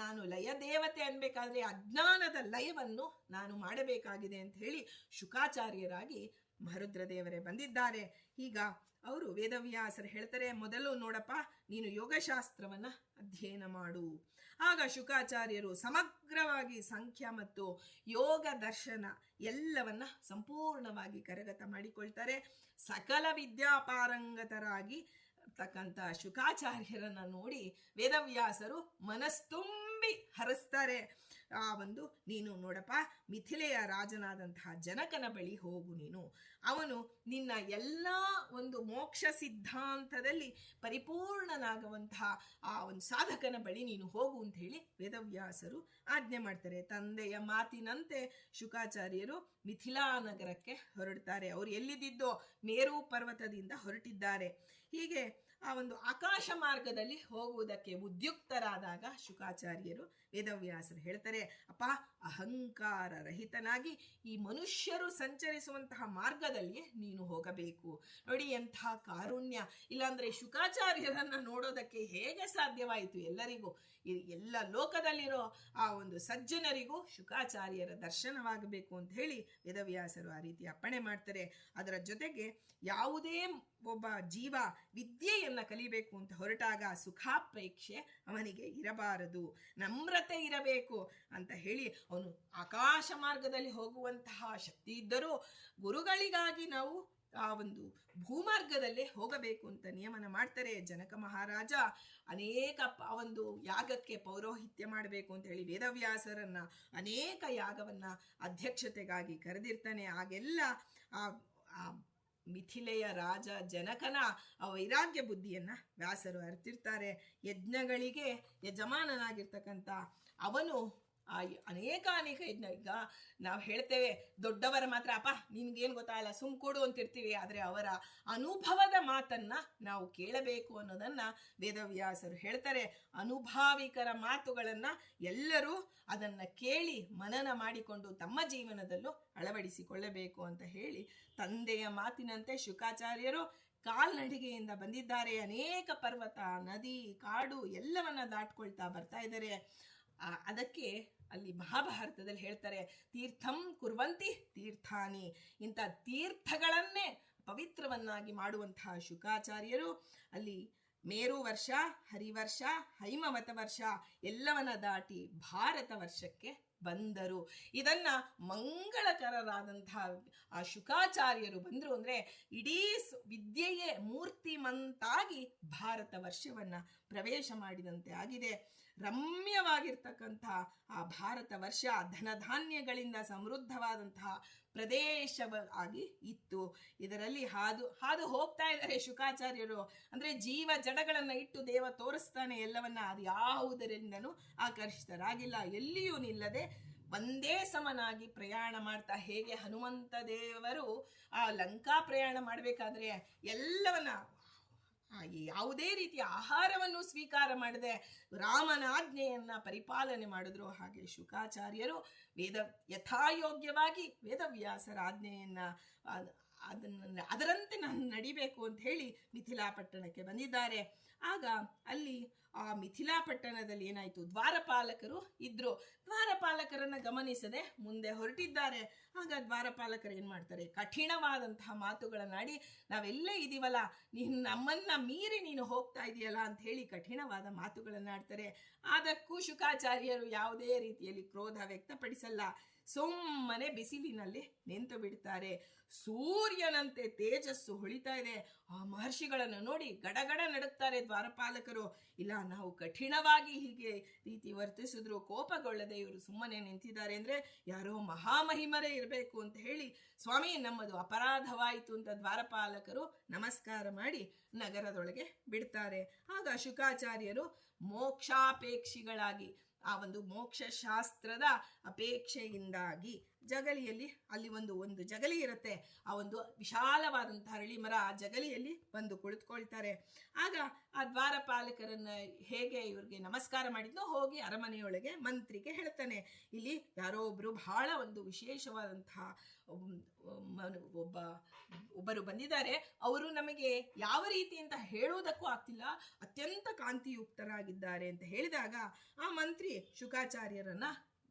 ನಾನು ಲಯದೇವತೆ ಅನ್ಬೇಕಾದ್ರೆ ಅಜ್ಞಾನದ ಲಯವನ್ನು ನಾನು ಮಾಡಬೇಕಾಗಿದೆ ಅಂತ ಹೇಳಿ ಶುಕಾಚಾರ್ಯರಾಗಿ ಮಹರುದ್ರ ದೇವರೇ ಬಂದಿದ್ದಾರೆ. ಈಗ ಅವರು ವೇದವ್ಯಾಸರು ಹೇಳ್ತಾರೆ, ಮೊದಲು ನೋಡಪ್ಪ, ನೀನು ಯೋಗಶಾಸ್ತ್ರವನ್ನ ಅಧ್ಯಯನ ಮಾಡು. ಆಗ ಶುಕಾಚಾರ್ಯರು ಸಮಗ್ರವಾಗಿ ಸಂಖ್ಯ ಮತ್ತು ಯೋಗ ದರ್ಶನ ಎಲ್ಲವನ್ನ ಸಂಪೂರ್ಣವಾಗಿ ಕರಗತ ಮಾಡಿಕೊಳ್ತಾರೆ. ಸಕಲ ವಿದ್ಯಾಪಾರಂಗತರಾಗಿ ತಕ್ಕಂಥ ಶುಕಾಚಾರ್ಯರನ್ನ ನೋಡಿ ವೇದವ್ಯಾಸರು ಮನಸ್ತುಂಬಿ ಹರಿಸ್ತಾರೆ. ನೀನು ನೋಡಪ್ಪ, ಮಿಥಿಲೆಯ ರಾಜನಾದಂತಹ ಜನಕನ ಬಳಿ ಹೋಗು. ನೀನು ಅವನು ನಿನ್ನ ಎಲ್ಲ ಒಂದು ಮೋಕ್ಷ ಸಿದ್ಧಾಂತದಲ್ಲಿ ಪರಿಪೂರ್ಣನಾಗುವಂತಹ ಆ ಒಂದು ಸಾಧಕನ ಬಳಿ ನೀನು ಹೋಗು ಅಂತ ಹೇಳಿ ವೇದವ್ಯಾಸರು ಆಜ್ಞೆ ಮಾಡ್ತಾರೆ. ತಂದೆಯ ಮಾತಿನಂತೆ ಶುಕಾಚಾರ್ಯರು ಮಿಥಿಲಾ ನಗರಕ್ಕೆ ಹೊರಡ್ತಾರೆ. ಅವರು ಎಲ್ಲಿದ್ದೋ ಮೇರು ಪರ್ವತದಿಂದ ಹೊರಟಿದ್ದಾರೆ. ಹೀಗೆ ಆ ಒಂದು ಆಕಾಶ ಮಾರ್ಗದಲ್ಲಿ ಹೋಗುವುದಕ್ಕೆ ಉದ್ಯುಕ್ತರಾದಾಗ ಶುಕಾಚಾರ್ಯರು ವೇದವ್ಯಾಸರು ಹೇಳ್ತಾರೆ, ಅಪ್ಪ, ಅಹಂಕಾರ ರಹಿತನಾಗಿ ಈ ಮನುಷ್ಯರು ಸಂಚರಿಸುವಂತಹ ಮಾರ್ಗದಲ್ಲಿ ನೀನು ಹೋಗಬೇಕು. ನೋಡಿ ಎಂಥ ಕಾರುಣ್ಯ! ಇಲ್ಲಾಂದ್ರೆ ಶುಕಾಚಾರ್ಯರನ್ನ ನೋಡೋದಕ್ಕೆ ಹೇಗೆ ಸಾಧ್ಯವಾಯಿತು? ಎಲ್ಲರಿಗೂ, ಎಲ್ಲ ಲೋಕದಲ್ಲಿರೋ ಆ ಒಂದು ಸಜ್ಜನರಿಗೂ ಶುಕಾಚಾರ್ಯರ ದರ್ಶನವಾಗಬೇಕು ಅಂತ ಹೇಳಿ ವೇದವ್ಯಾಸರು ಆ ರೀತಿ ಅಪ್ಪಣೆ ಮಾಡ್ತಾರೆ. ಅದರ ಜೊತೆಗೆ ಯಾವುದೇ ಒಬ್ಬ ಜೀವ ವಿದ್ಯೆಯನ್ನ ಕಲಿಬೇಕು ಅಂತ ಹೊರಟಾಗ ಸುಖಾಪೇಕ್ಷೆ ಅವನಿಗೆ ಇರಬಾರದು, ನಮ್ರತೆ ಇರಬೇಕು ಅಂತ ಹೇಳಿ ಅವನು ಆಕಾಶ ಮಾರ್ಗದಲ್ಲಿ ಹೋಗುವಂತಹ ಶಕ್ತಿ ಇದ್ದರೂ ಗುರುಗಳಿಗಾಗಿ ನಾವು ಆ ಒಂದು ಭೂಮಾರ್ಗದಲ್ಲೇ ಹೋಗಬೇಕು ಅಂತ ನಿಯಮನ ಮಾಡ್ತಾರೆ. ಜನಕ ಮಹಾರಾಜ ಅನೇಕ ಒಂದು ಯಾಗಕ್ಕೆ ಪೌರೋಹಿತ್ಯ ಮಾಡಬೇಕು ಅಂತ ಹೇಳಿ ವೇದವ್ಯಾಸರನ್ನ ಅನೇಕ ಯಾಗವನ್ನ ಅಧ್ಯಕ್ಷತೆಗಾಗಿ ಕರೆದಿರ್ತಾನೆ. ಆಗೆಲ್ಲ ಆ ಮಿಥಿಲೆಯ ರಾಜ ಜನಕನ ಆ ವೈರಾಗ್ಯ ಬುದ್ಧಿಯನ್ನ ವ್ಯಾಸರು ಅರಿತಿರ್ತಾರೆ. ಯಜ್ಞಗಳಿಗೆ ಯಜಮಾನನಾಗಿರ್ತಕ್ಕಂಥ ಅವನು ಅನೇಕ ಯಜ್ಞ, ಈಗ ನಾವು ಹೇಳ್ತೇವೆ ದೊಡ್ಡವರ ಮಾತ್ರ ಅಪ್ಪ ನಿನ್ಗೇನು ಗೊತ್ತಾಗಲ್ಲ ಸುಮ್ಕೊಡು ಅಂತಿರ್ತೀವಿ, ಆದರೆ ಅವರ ಅನುಭವದ ಮಾತನ್ನ ನಾವು ಕೇಳಬೇಕು ಅನ್ನೋದನ್ನ ವೇದವ್ಯಾಸರು ಹೇಳ್ತಾರೆ. ಅನುಭಾವಿಕರ ಮಾತುಗಳನ್ನ ಎಲ್ಲರೂ ಅದನ್ನ ಕೇಳಿ ಮನನ ಮಾಡಿಕೊಂಡು ತಮ್ಮ ಜೀವನದಲ್ಲೂ ಅಳವಡಿಸಿಕೊಳ್ಳಬೇಕು ಅಂತ ಹೇಳಿ ತಂದೆಯ ಮಾತಿನಂತೆ ಶುಕಾಚಾರ್ಯರು ಕಾಲ್ನಡಿಗೆಯಿಂದ ಬಂದಿದ್ದಾರೆ. ಅನೇಕ ಪರ್ವತ, ನದಿ, ಕಾಡು ಎಲ್ಲವನ್ನ ದಾಟ್ಕೊಳ್ತಾ ಬರ್ತಾ ಇದ್ದಾರೆ. ಅದಕ್ಕೆ ಅಲ್ಲಿ ಮಹಾಭಾರತದಲ್ಲಿ ಹೇಳ್ತಾರೆ, ತೀರ್ಥಂ ಕುರ್ವಂತಿ ತೀರ್ಥಾನಿ, ಇಂಥ ತೀರ್ಥಗಳನ್ನೇ ಪವಿತ್ರವನ್ನಾಗಿ ಮಾಡುವಂತಹ ಶುಕಾಚಾರ್ಯರು ಅಲ್ಲಿ ಮೇರು ವರ್ಷ, ಹರಿವರ್ಷ, ಹೈಮವತ ವರ್ಷ ಎಲ್ಲವನ್ನ ದಾಟಿ ಭಾರತ ವರ್ಷಕ್ಕೆ ಬಂದರು. ಇದನ್ನ ಮಂಗಳಕರರಾದಂತಹ ಆ ಶುಕಾಚಾರ್ಯರು ಬಂದರು ಅಂದ್ರೆ ಇಡೀ ವಿದ್ಯೆಯೇ ಮೂರ್ತಿಮಂತಾಗಿ ಭಾರತ ವರ್ಷವನ್ನ ಪ್ರವೇಶ ಮಾಡಿದಂತೆ ಆಗಿದೆ. ರಮ್ಯವಾಗಿರ್ತಕ್ಕಂಥ ಆ ಭಾರತ ವರ್ಷ ಧನಧಾನ್ಯಗಳಿಂದ ಸಮೃದ್ಧವಾದಂತಹ ಪ್ರದೇಶವಾಗಿ ಇತ್ತು. ಇದರಲ್ಲಿ ಹಾದು ಹೋಗ್ತಾ ಇದ್ದಾರೆ ಶುಕಾಚಾರ್ಯರು. ಅಂದ್ರೆ ಜೀವ ಜಡಗಳನ್ನ ಇಟ್ಟು ದೇವ ತೋರಿಸ್ತಾನೆ ಎಲ್ಲವನ್ನ, ಅದು ಯಾವುದರಿಂದನೂ ಆಕರ್ಷಿತರಾಗಿಲ್ಲ. ಎಲ್ಲಿಯೂ ನಿಲ್ಲದೆ ಒಂದೇ ಸಮನಾಗಿ ಪ್ರಯಾಣ ಮಾಡ್ತಾ, ಹೇಗೆ ಹನುಮಂತ ದೇವರು ಆ ಲಂಕಾ ಪ್ರಯಾಣ ಮಾಡಬೇಕಾದ್ರೆ ಎಲ್ಲವನ್ನ ಯಾವುದೇ ರೀತಿಯ ಆಹಾರವನ್ನು ಸ್ವೀಕಾರ ಮಾಡದೆ ರಾಮನ ಆಜ್ಞೆಯನ್ನ ಪರಿಪಾಲನೆ ಮಾಡಿದ್ರು, ಹಾಗೆ ಶುಕಾಚಾರ್ಯರು ಯಥಾಯೋಗ್ಯವಾಗಿ ವೇದವ್ಯಾಸರ ಆಜ್ಞೆಯನ್ನ ಅದರಂತೆ ನಾನು ನಡಿಬೇಕು ಅಂತ ಹೇಳಿ ಮಿಥಿಲಾ ಪಟ್ಟಣಕ್ಕೆ ಬಂದಿದ್ದಾರೆ. ಆಗ ಅಲ್ಲಿ ಆ ಮಿಥಿಲಾ ಪಟ್ಟಣದಲ್ಲಿ ಏನಾಯ್ತು, ದ್ವಾರಪಾಲಕರು ಇದ್ರು. ದ್ವಾರಪಾಲಕರನ್ನ ಗಮನಿಸದೆ ಮುಂದೆ ಹೊರಟಿದ್ದಾರೆ. ಆಗ ದ್ವಾರಪಾಲಕರು ಏನ್ ಮಾಡ್ತಾರೆ, ಕಠಿಣವಾದಂತಹ ಮಾತುಗಳನ್ನಾಡಿ, ನಾವೆಲ್ಲೇ ಇದೀವಲ್ಲ, ನಮ್ಮನ್ನ ಮೀರಿ ನೀನು ಹೋಗ್ತಾ ಇದೆಯಲ್ಲ ಅಂತ ಹೇಳಿ ಕಠಿಣವಾದ ಮಾತುಗಳನ್ನಾಡ್ತಾರೆ. ಅದಕ್ಕೂ ಶುಕಾಚಾರ್ಯರು ಯಾವುದೇ ರೀತಿಯಲ್ಲಿ ಕ್ರೋಧ ವ್ಯಕ್ತಪಡಿಸಲ್ಲ, ಸುಮ್ಮನೆ ಬಿಸಿಲಿನಲ್ಲಿ ನಿಂತು ಬಿಡ್ತಾರೆ. ಸೂರ್ಯನಂತೆ ತೇಜಸ್ಸು ಹೊಳಿತಾ ಇದೆ. ಆ ಮಹರ್ಷಿಗಳನ್ನು ನೋಡಿ ಗಡಗಡ ನಡುತ್ತಾರೆ ದ್ವಾರಪಾಲಕರು. ಇಲ್ಲ, ನಾವು ಕಠಿಣವಾಗಿ ಹೀಗೆ ರೀತಿ ವರ್ತಿಸಿದ್ರು ಕೋಪಗೊಳ್ಳದೆ ಇವರು ಸುಮ್ಮನೆ ನಿಂತಿದ್ದಾರೆ ಅಂದ್ರೆ ಯಾರೋ ಮಹಾಮಹಿಮರೇ ಇರಬೇಕು ಅಂತ ಹೇಳಿ, ಸ್ವಾಮಿ ನಮ್ಮದು ಅಪರಾಧವಾಯಿತು ಅಂತ ದ್ವಾರಪಾಲಕರು ನಮಸ್ಕಾರ ಮಾಡಿ ನಗರದೊಳಗೆ ಬಿಡ್ತಾರೆ. ಆಗ ಶುಕಾಚಾರ್ಯರು ಮೋಕ್ಷಾಪೇಕ್ಷಿಗಳಾಗಿ, ಆ ಒಂದು ಮೋಕ್ಷ ಶಾಸ್ತ್ರದ ಅಪೇಕ್ಷೆಯಿಂದಾಗಿ ಜಗಲಿಯಲ್ಲಿ, ಅಲ್ಲಿ ಒಂದು ಜಗಲಿ ಇರುತ್ತೆ, ಆ ಒಂದು ವಿಶಾಲವಾದಂತಹ ಅರಳಿ ಮರ, ಆ ಜಗಲಿಯಲ್ಲಿ ಬಂದು ಕುಳಿತುಕೊಳ್ತಾರೆ. ಆಗ ಆ ದ್ವಾರಪಾಲಕರನ್ನ ಹೇಗೆ ಇವ್ರಿಗೆ ನಮಸ್ಕಾರ ಮಾಡಿದ್ನೋ ಹೋಗಿ ಅರಮನೆಯೊಳಗೆ ಮಂತ್ರಿಗೆ ಹೇಳ್ತಾನೆ, ಇಲ್ಲಿ ಯಾರೋ ಒಬ್ರು ಬಹಳ ಒಂದು ವಿಶೇಷವಾದಂತಹ ಒಬ್ಬರು ಬಂದಿದ್ದಾರೆ, ಅವರು ನಮಗೆ ಯಾವ ರೀತಿ ಅಂತ ಹೇಳೋದಕ್ಕೂ ಆಗ್ತಿಲ್ಲ, ಅತ್ಯಂತ ಕಾಂತಿಯುಕ್ತರಾಗಿದ್ದಾರೆ ಅಂತ ಹೇಳಿದಾಗ ಆ ಮಂತ್ರಿ ಶುಕಾಚಾರ್ಯರನ್ನ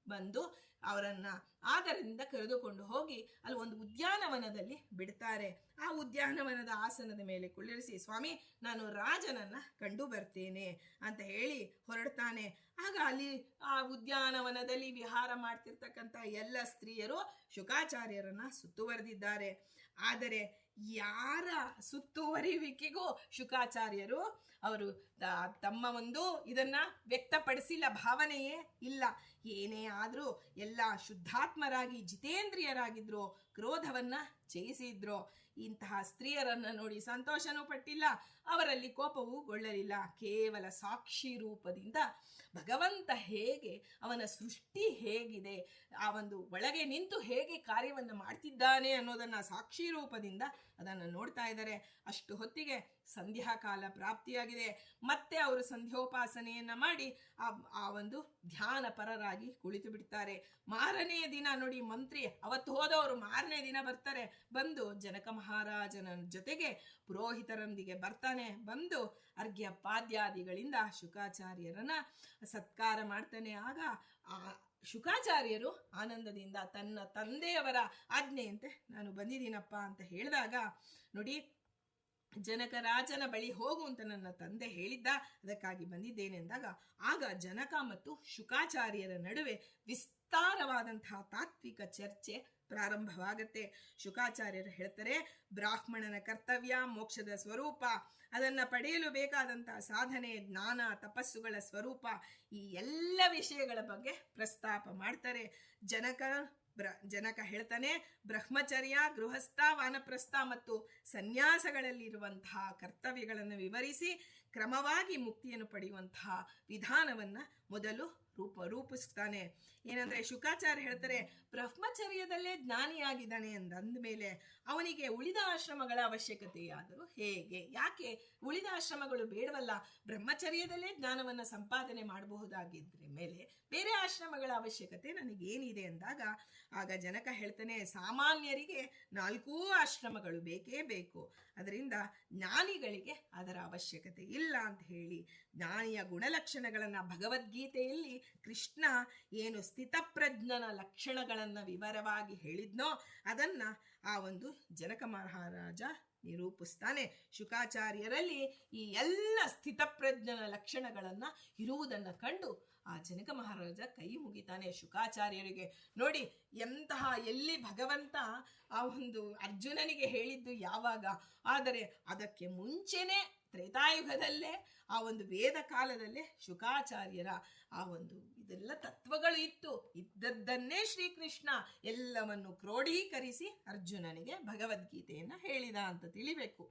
ಬಂದು ಅವರನ್ನ ಆದರದಿಂದ ಕರೆದುಕೊಂಡು ಹೋಗಿ ಅಲ್ಲಿ ಒಂದು ಉದ್ಯಾನವನದಲ್ಲಿ ಬಿಡ್ತಾರೆ. ಆ ಉದ್ಯಾನವನದ ಆಸನದ ಮೇಲೆ ಕುಳ್ಳಿರಿಸಿ, ಸ್ವಾಮಿ ನಾನು ರಾಜನನ್ನ ಕಂಡು ಬರ್ತೇನೆ ಅಂತ ಹೇಳಿ ಹೊರಡ್ತಾನೆ. ಆಗ ಅಲ್ಲಿ ಆ ಉದ್ಯಾನವನದಲ್ಲಿ ವಿಹಾರ ಮಾಡ್ತಿರ್ತಕ್ಕಂಥ ಎಲ್ಲ ಸ್ತ್ರೀಯರು ಶುಕಾಚಾರ್ಯರನ್ನ ಸುತ್ತುವರೆದಿದ್ದಾರೆ. ಆದರೆ ಯಾರ ಸುತ್ತುವರಿವಿಕೆಗೂ ಶುಕಾಚಾರ್ಯರು ಅವರು ತಮ್ಮ ಒಂದು ಇದನ್ನ ವ್ಯಕ್ತಪಡಿಸಿಲ್ಲ, ಭಾವನೆಯೇ ಇಲ್ಲ. ಏನೇ ಆದರೂ ಎಲ್ಲ ಶುದ್ಧಾತ್ಮರಾಗಿ ಜಿತೇಂದ್ರಿಯರಾಗಿದ್ರು, ಕ್ರೋಧವನ್ನ ಜಯಿಸಿದ್ರು. ಇಂತಹ ಸ್ತ್ರೀಯರನ್ನ ನೋಡಿ ಸಂತೋಷನೂ ಪಟ್ಟಿಲ್ಲ, ಅವರಲ್ಲಿ ಕೋಪವೂ ಗೊಳ್ಳಲಿಲ್ಲ. ಕೇವಲ ಸಾಕ್ಷಿ ರೂಪದಿಂದ ಭಗವಂತ ಹೇಗೆ, ಅವನ ಸೃಷ್ಟಿ ಹೇಗಿದೆ, ಆ ಒಂದು ಒಳಗೆ ನಿಂತು ಹೇಗೆ ಕಾರ್ಯವನ್ನು ಮಾಡ್ತಿದ್ದಾನೆ ಅನ್ನೋದನ್ನ ಸಾಕ್ಷಿ ರೂಪದಿಂದ ಅದನ್ನು ನೋಡ್ತಾ ಇದ್ದಾರೆ. ಅಷ್ಟು ಹೊತ್ತಿಗೆ ಸಂಧ್ಯಾಕಾಲ ಪ್ರಾಪ್ತಿಯಾಗಿದೆ. ಮತ್ತೆ ಅವರು ಸಂಧ್ಯೋಪಾಸನೆಯನ್ನ ಮಾಡಿ ಆ ಒಂದು ಧ್ಯಾನ ಪರರಾಗಿ ಕುಳಿತು ಬಿಡ್ತಾರೆ. ಮಾರನೆಯ ದಿನ ನೋಡಿ, ಮಂತ್ರಿ ಅವತ್ತು ಹೋದವರು ಮಾರನೇ ದಿನ ಬರ್ತಾರೆ. ಬಂದು ಜನಕ ಮಹಾರಾಜನ ಜೊತೆಗೆ ಪುರೋಹಿತರೊಂದಿಗೆ ಬರ್ತಾನೆ. ಬಂದು ಅರ್ಘ್ಯ ಪಾದ್ಯಾದಿಗಳಿಂದ ಶುಕಾಚಾರ್ಯರನ್ನ ಸತ್ಕಾರ ಮಾಡ್ತಾನೆ. ಆಗ ಆ ಶುಕಾಚಾರ್ಯರು ಆನಂದದಿಂದ ತನ್ನ ತಂದೆಯವರ ಆಜ್ಞೆಯಂತೆ ನಾನು ಬಂದಿದ್ದೀನಪ್ಪ ಅಂತ ಹೇಳಿದಾಗ, ನೋಡಿ, ಜನಕರಾಜನ ಬಳಿ ಹೋಗು ಅಂತ ನನ್ನ ತಂದೆ ಹೇಳಿದ್ದ, ಅದಕ್ಕಾಗಿ ಬಂದಿದ್ದೇನೆ ಅಂದಾಗ, ಆಗ ಜನಕ ಮತ್ತು ಶುಕಾಚಾರ್ಯರ ನಡುವೆ ವಿಸ್ತಾರವಾದಂತಹ ತಾತ್ವಿಕ ಚರ್ಚೆ ಪ್ರಾರಂಭವಾಗತ್ತೆ. ಶುಕಾಚಾರ್ಯರು ಹೇಳ್ತಾರೆ, ಬ್ರಾಹ್ಮಣನ ಕರ್ತವ್ಯ, ಮೋಕ್ಷದ ಸ್ವರೂಪ, ಅದನ್ನು ಪಡೆಯಲು ಬೇಕಾದಂತಹ ಸಾಧನೆ, ಜ್ಞಾನ, ತಪಸ್ಸುಗಳ ಸ್ವರೂಪ, ಈ ಎಲ್ಲ ವಿಷಯಗಳ ಬಗ್ಗೆ ಪ್ರಸ್ತಾಪ ಮಾಡ್ತಾರೆ. ಜನಕ ಹೇಳ್ತಾನೆ, ಬ್ರಹ್ಮಚರ್ಯ, ಗೃಹಸ್ಥ, ವಾನಪ್ರಸ್ಥ ಮತ್ತು ಸನ್ಯಾಸಗಳಲ್ಲಿರುವಂತಹ ಕರ್ತವ್ಯಗಳನ್ನು ವಿವರಿಸಿ ಕ್ರಮವಾಗಿ ಮುಕ್ತಿಯನ್ನು ಪಡೆಯುವಂತಹ ವಿಧಾನವನ್ನ ಮೊದಲು ರೂಪಿಸ್ತಾನೆ. ಏನಂದ್ರೆ ಶುಕಾಚಾರ್ಯ ಹೇಳ್ತಾರೆ, ಬ್ರಹ್ಮಚರ್ಯದಲ್ಲೇ ಜ್ಞಾನಿಯಾಗಿದ್ದಾನೆ ಅಂದಮೇಲೆ ಅವನಿಗೆ ಉಳಿದ ಆಶ್ರಮಗಳ ಅವಶ್ಯಕತೆಯಾದರೂ ಹೇಗೆ? ಯಾಕೆ ಉಳಿದ ಆಶ್ರಮಗಳು ಬೇಡವಲ್ಲ? ಬ್ರಹ್ಮಚರ್ಯದಲ್ಲೇ ಜ್ಞಾನವನ್ನು ಸಂಪಾದನೆ ಮಾಡಬಹುದಾಗಿದ್ರೆ ಮೇಲೆ ಬೇರೆ ಆಶ್ರಮಗಳ ಅವಶ್ಯಕತೆ ನನಗೇನಿದೆ ಅಂದಾಗ, ಆಗ ಜನಕ ಹೇಳ್ತಾನೆ, ಸಾಮಾನ್ಯರಿಗೆ 4 ಆಶ್ರಮಗಳು ಬೇಕೇ ಬೇಕು, ಅದರಿಂದ ಜ್ಞಾನಿಗಳಿಗೆ ಅದರ ಅವಶ್ಯಕತೆ ಇಲ್ಲ ಅಂತ ಹೇಳಿ, ಜ್ಞಾನಿಯ ಗುಣಲಕ್ಷಣಗಳನ್ನು ಭಗವದ್ಗೀತೆಯಲ್ಲಿ ಕೃಷ್ಣ ಏನು ಸ್ಥಿತಪ್ರಜ್ಞನ ಲಕ್ಷಣಗಳನ್ನು ವಿವರವಾಗಿ ಹೇಳಿದ್ನೋ ಅದನ್ನ ಆ ಒಂದು ಜನಕ ಮಹಾರಾಜ ನಿರೂಪಿಸ್ತಾನೆ. ಶುಕಾಚಾರ್ಯರಲ್ಲಿ ಈ ಎಲ್ಲ ಸ್ಥಿತಪ್ರಜ್ಞನ ಲಕ್ಷಣಗಳನ್ನ ಇರುವುದನ್ನು ಕಂಡು ಆ ಜನಕ ಮಹಾರಾಜ ಕೈ ಮುಗಿತಾನೆ ಶುಕಾಚಾರ್ಯರಿಗೆ. ನೋಡಿ, ಎಂತಹ, ಎಲ್ಲಿ ಭಗವಂತ ಆ ಒಂದು ಅರ್ಜುನನಿಗೆ ಹೇಳಿದ್ದು ಯಾವಾಗ, ಆದರೆ ಅದಕ್ಕೆ ಮುಂಚೆನೆ ತ್ರೇತಾಯುಗದಲ್ಲೇ ಆ ಒಂದು ವೇದ ಕಾಲದಲ್ಲೇ ಶುಕಾಚಾರ್ಯರ ಆ ಒಂದು ಇದೆಲ್ಲ ತತ್ವಗಳು ಇದ್ದದ್ದನ್ನೇ ಶ್ರೀಕೃಷ್ಣ ಎಲ್ಲವನ್ನು ಕ್ರೋಢೀಕರಿಸಿ ಅರ್ಜುನನಿಗೆ ಭಗವದ್ಗೀತೆಯನ್ನ ಹೇಳಿದ ಅಂತ ತಿಳಿಬೇಕು.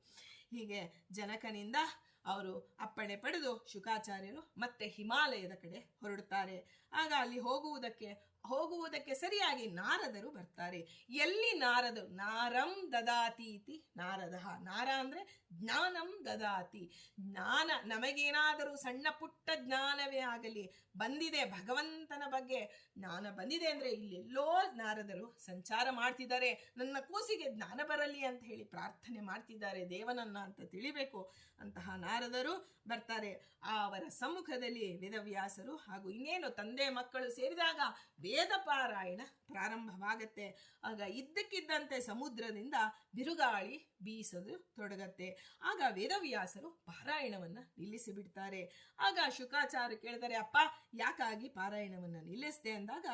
ಹೀಗೆ ಜನಕನಿಂದ ಅವರು ಅಪ್ಪಣೆ ಪಡೆದು ಶುಕಾಚಾರ್ಯರು ಮತ್ತೆ ಹಿಮಾಲಯದ ಕಡೆ ಹೊರಡುತ್ತಾರೆ. ಆಗ ಅಲ್ಲಿ ಹೋಗುವುದಕ್ಕೆ ಸರಿಯಾಗಿ ನಾರದರು ಬರ್ತಾರೆ. ಎಲ್ಲಿ ನಾರದರು? ನಾರಂ ದದಾತೀತಿ ನಾರದ. ನಾರ ಅಂದ್ರೆ ಜ್ಞಾನಂ ದದಾತಿ. ಜ್ಞಾನ, ನಮಗೇನಾದರೂ ಸಣ್ಣ ಪುಟ್ಟ ಜ್ಞಾನವೇ ಆಗಲಿ ಬಂದಿದೆ, ಭಗವಂತನ ಬಗ್ಗೆ ಜ್ಞಾನ ಬಂದಿದೆ ಅಂದ್ರೆ ಇಲ್ಲೆಲ್ಲೋ ನಾರದರು ಸಂಚಾರ ಮಾಡ್ತಿದ್ದಾರೆ, ನನ್ನ ಕೂಸಿಗೆ ಜ್ಞಾನ ಬರಲಿ ಅಂತ ಹೇಳಿ ಪ್ರಾರ್ಥನೆ ಮಾಡ್ತಿದ್ದಾರೆ ದೇವನನ್ನ ಅಂತ ತಿಳಿಬೇಕು. ಅಂತಹ ನಾರದರು ಬರ್ತಾರೆ. ಅವರ ಸಮ್ಮುಖದಲ್ಲಿ ವೇದವ್ಯಾಸರು ಹಾಗೂ ಇನ್ನೇನು ತಂದೆ ಮಕ್ಕಳು ಸೇರಿದಾಗ ವೇದ ಪಾರಾಯಣ ಪ್ರಾರಂಭವಾಗತ್ತೆ. ಆಗ ಇದ್ದಕ್ಕಿದ್ದಂತೆ ಸಮುದ್ರದಿಂದ ಬಿರುಗಾಳಿ ಬೀಸಲು ತೊಡಗತ್ತೆ. ಆಗ ವೇದವ್ಯಾಸರು ಪಾರಾಯಣವನ್ನ ನಿಲ್ಲಿಸಿ ಬಿಡ್ತಾರೆ. ಆಗ ಶುಕಾಚಾರ್ಯ ಕೇಳ್ತಾರೆ, ಅಪ್ಪ ಯಾಕಾಗಿ ಪಾರಾಯಣವನ್ನ ನಿಲ್ಲಿಸ್ದೆ ಅಂದಾಗ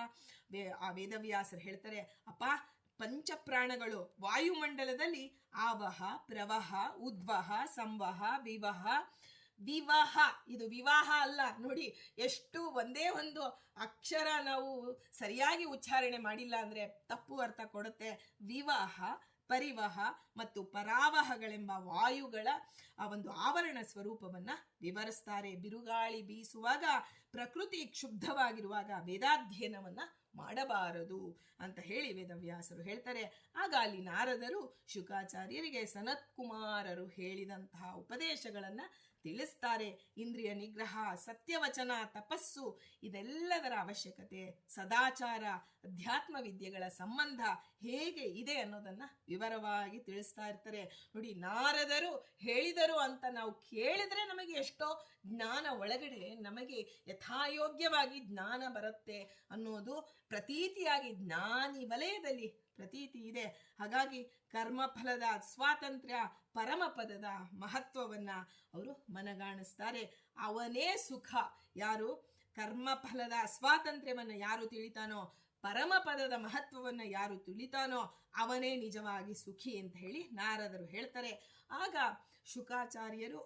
ಆ ವೇದವ್ಯಾಸರು ಹೇಳ್ತಾರೆ, ಅಪ್ಪ, ಪಂಚಪ್ರಾಣಗಳು ವಾಯುಮಂಡಲದಲ್ಲಿ ಆವಹ, ಪ್ರವಹ, ಉದ್ವಹ, ಸಂವಹ, ವಿವಾಹ. ಇದು ವಿವಾಹ ಅಲ್ಲ ನೋಡಿ, ಎಷ್ಟು ಒಂದೇ ಒಂದು ಅಕ್ಷರ ನಾವು ಸರಿಯಾಗಿ ಉಚ್ಚಾರಣೆ ಮಾಡಿಲ್ಲ ಅಂದ್ರೆ ತಪ್ಪು ಅರ್ಥ ಕೊಡುತ್ತೆ. ವಿವಾಹ, ಪರಿವಹ ಮತ್ತು ಪರಾವಹಗಳೆಂಬ ವಾಯುಗಳ ಆ ಒಂದು ಆವರಣ ಸ್ವರೂಪವನ್ನ ವಿವರಿಸ್ತಾರೆ. ಬಿರುಗಾಳಿ ಬೀಸುವಾಗ, ಪ್ರಕೃತಿ ಕ್ಷುಬ್ಧವಾಗಿರುವಾಗ ವೇದಾಧ್ಯಯನವನ್ನ ಮಾಡಬಾರದು ಅಂತ ಹೇಳಿ ವೇದವ್ಯಾಸರು ಹೇಳ್ತಾರೆ. ಆಗ ಅಲ್ಲಿ ನಾರದರು ಶುಕಾಚಾರ್ಯರಿಗೆ ಸನತ್ಕುಮಾರರು ಹೇಳಿದಂತಹ ಉಪದೇಶಗಳನ್ನ ತಿಳಿಸ್ತಾರೆ. ಇಂದ್ರಿಯ ನಿಗ್ರಹ, ಸತ್ಯವಚನ, ತಪಸ್ಸು ಇದೆಲ್ಲದರ ಅವಶ್ಯಕತೆ, ಸದಾಚಾರ, ಅಧ್ಯಾತ್ಮ ವಿದ್ಯೆಗಳ ಸಂಬಂಧ ಹೇಗೆ ಇದೆ ಅನ್ನೋದನ್ನ ವಿವರವಾಗಿ ತಿಳಿಸ್ತಾ ಇರ್ತಾರೆ. ನೋಡಿ, ನಾರದರು ಹೇಳಿದರು ಅಂತ ನಾವು ಕೇಳಿದ್ರೆ ನಮಗೆ ಎಷ್ಟೋ ಜ್ಞಾನ ಒಳಗಡೆ ನಮಗೆ ಯಥಾಯೋಗ್ಯವಾಗಿ ಜ್ಞಾನ ಬರುತ್ತೆ ಅನ್ನೋದು ಪ್ರತೀತಿಯಾಗಿ ಜ್ಞಾನಿ ವಲಯದಲ್ಲಿ ಪ್ರತೀತಿ ಇದೆ. ಹಾಗಾಗಿ ಕರ್ಮಫಲದ ಸ್ವಾತಂತ್ರ್ಯ, ಪರಮಪದದ ಮಹತ್ವವನ್ನ ಅವರು ಮನಗಾಣಿಸ್ತಾರೆ. ಅವನೇ ಸುಖ. ಯಾರು ಕರ್ಮಫಲದ ಸ್ವಾತಂತ್ರ್ಯವನ್ನ ಯಾರು ತಿಳಿತಾನೋ, ಪರಮಪದದ ಮಹತ್ವವನ್ನು ಯಾರು ತಿಳಿತಾನೋ ಅವನೇ ನಿಜವಾಗಿ ಸುಖಿ ಅಂತ ಹೇಳಿ ನಾರದರು ಹೇಳ್ತಾರೆ. ಆಗ ಶುಕಾಚಾರ್ಯರು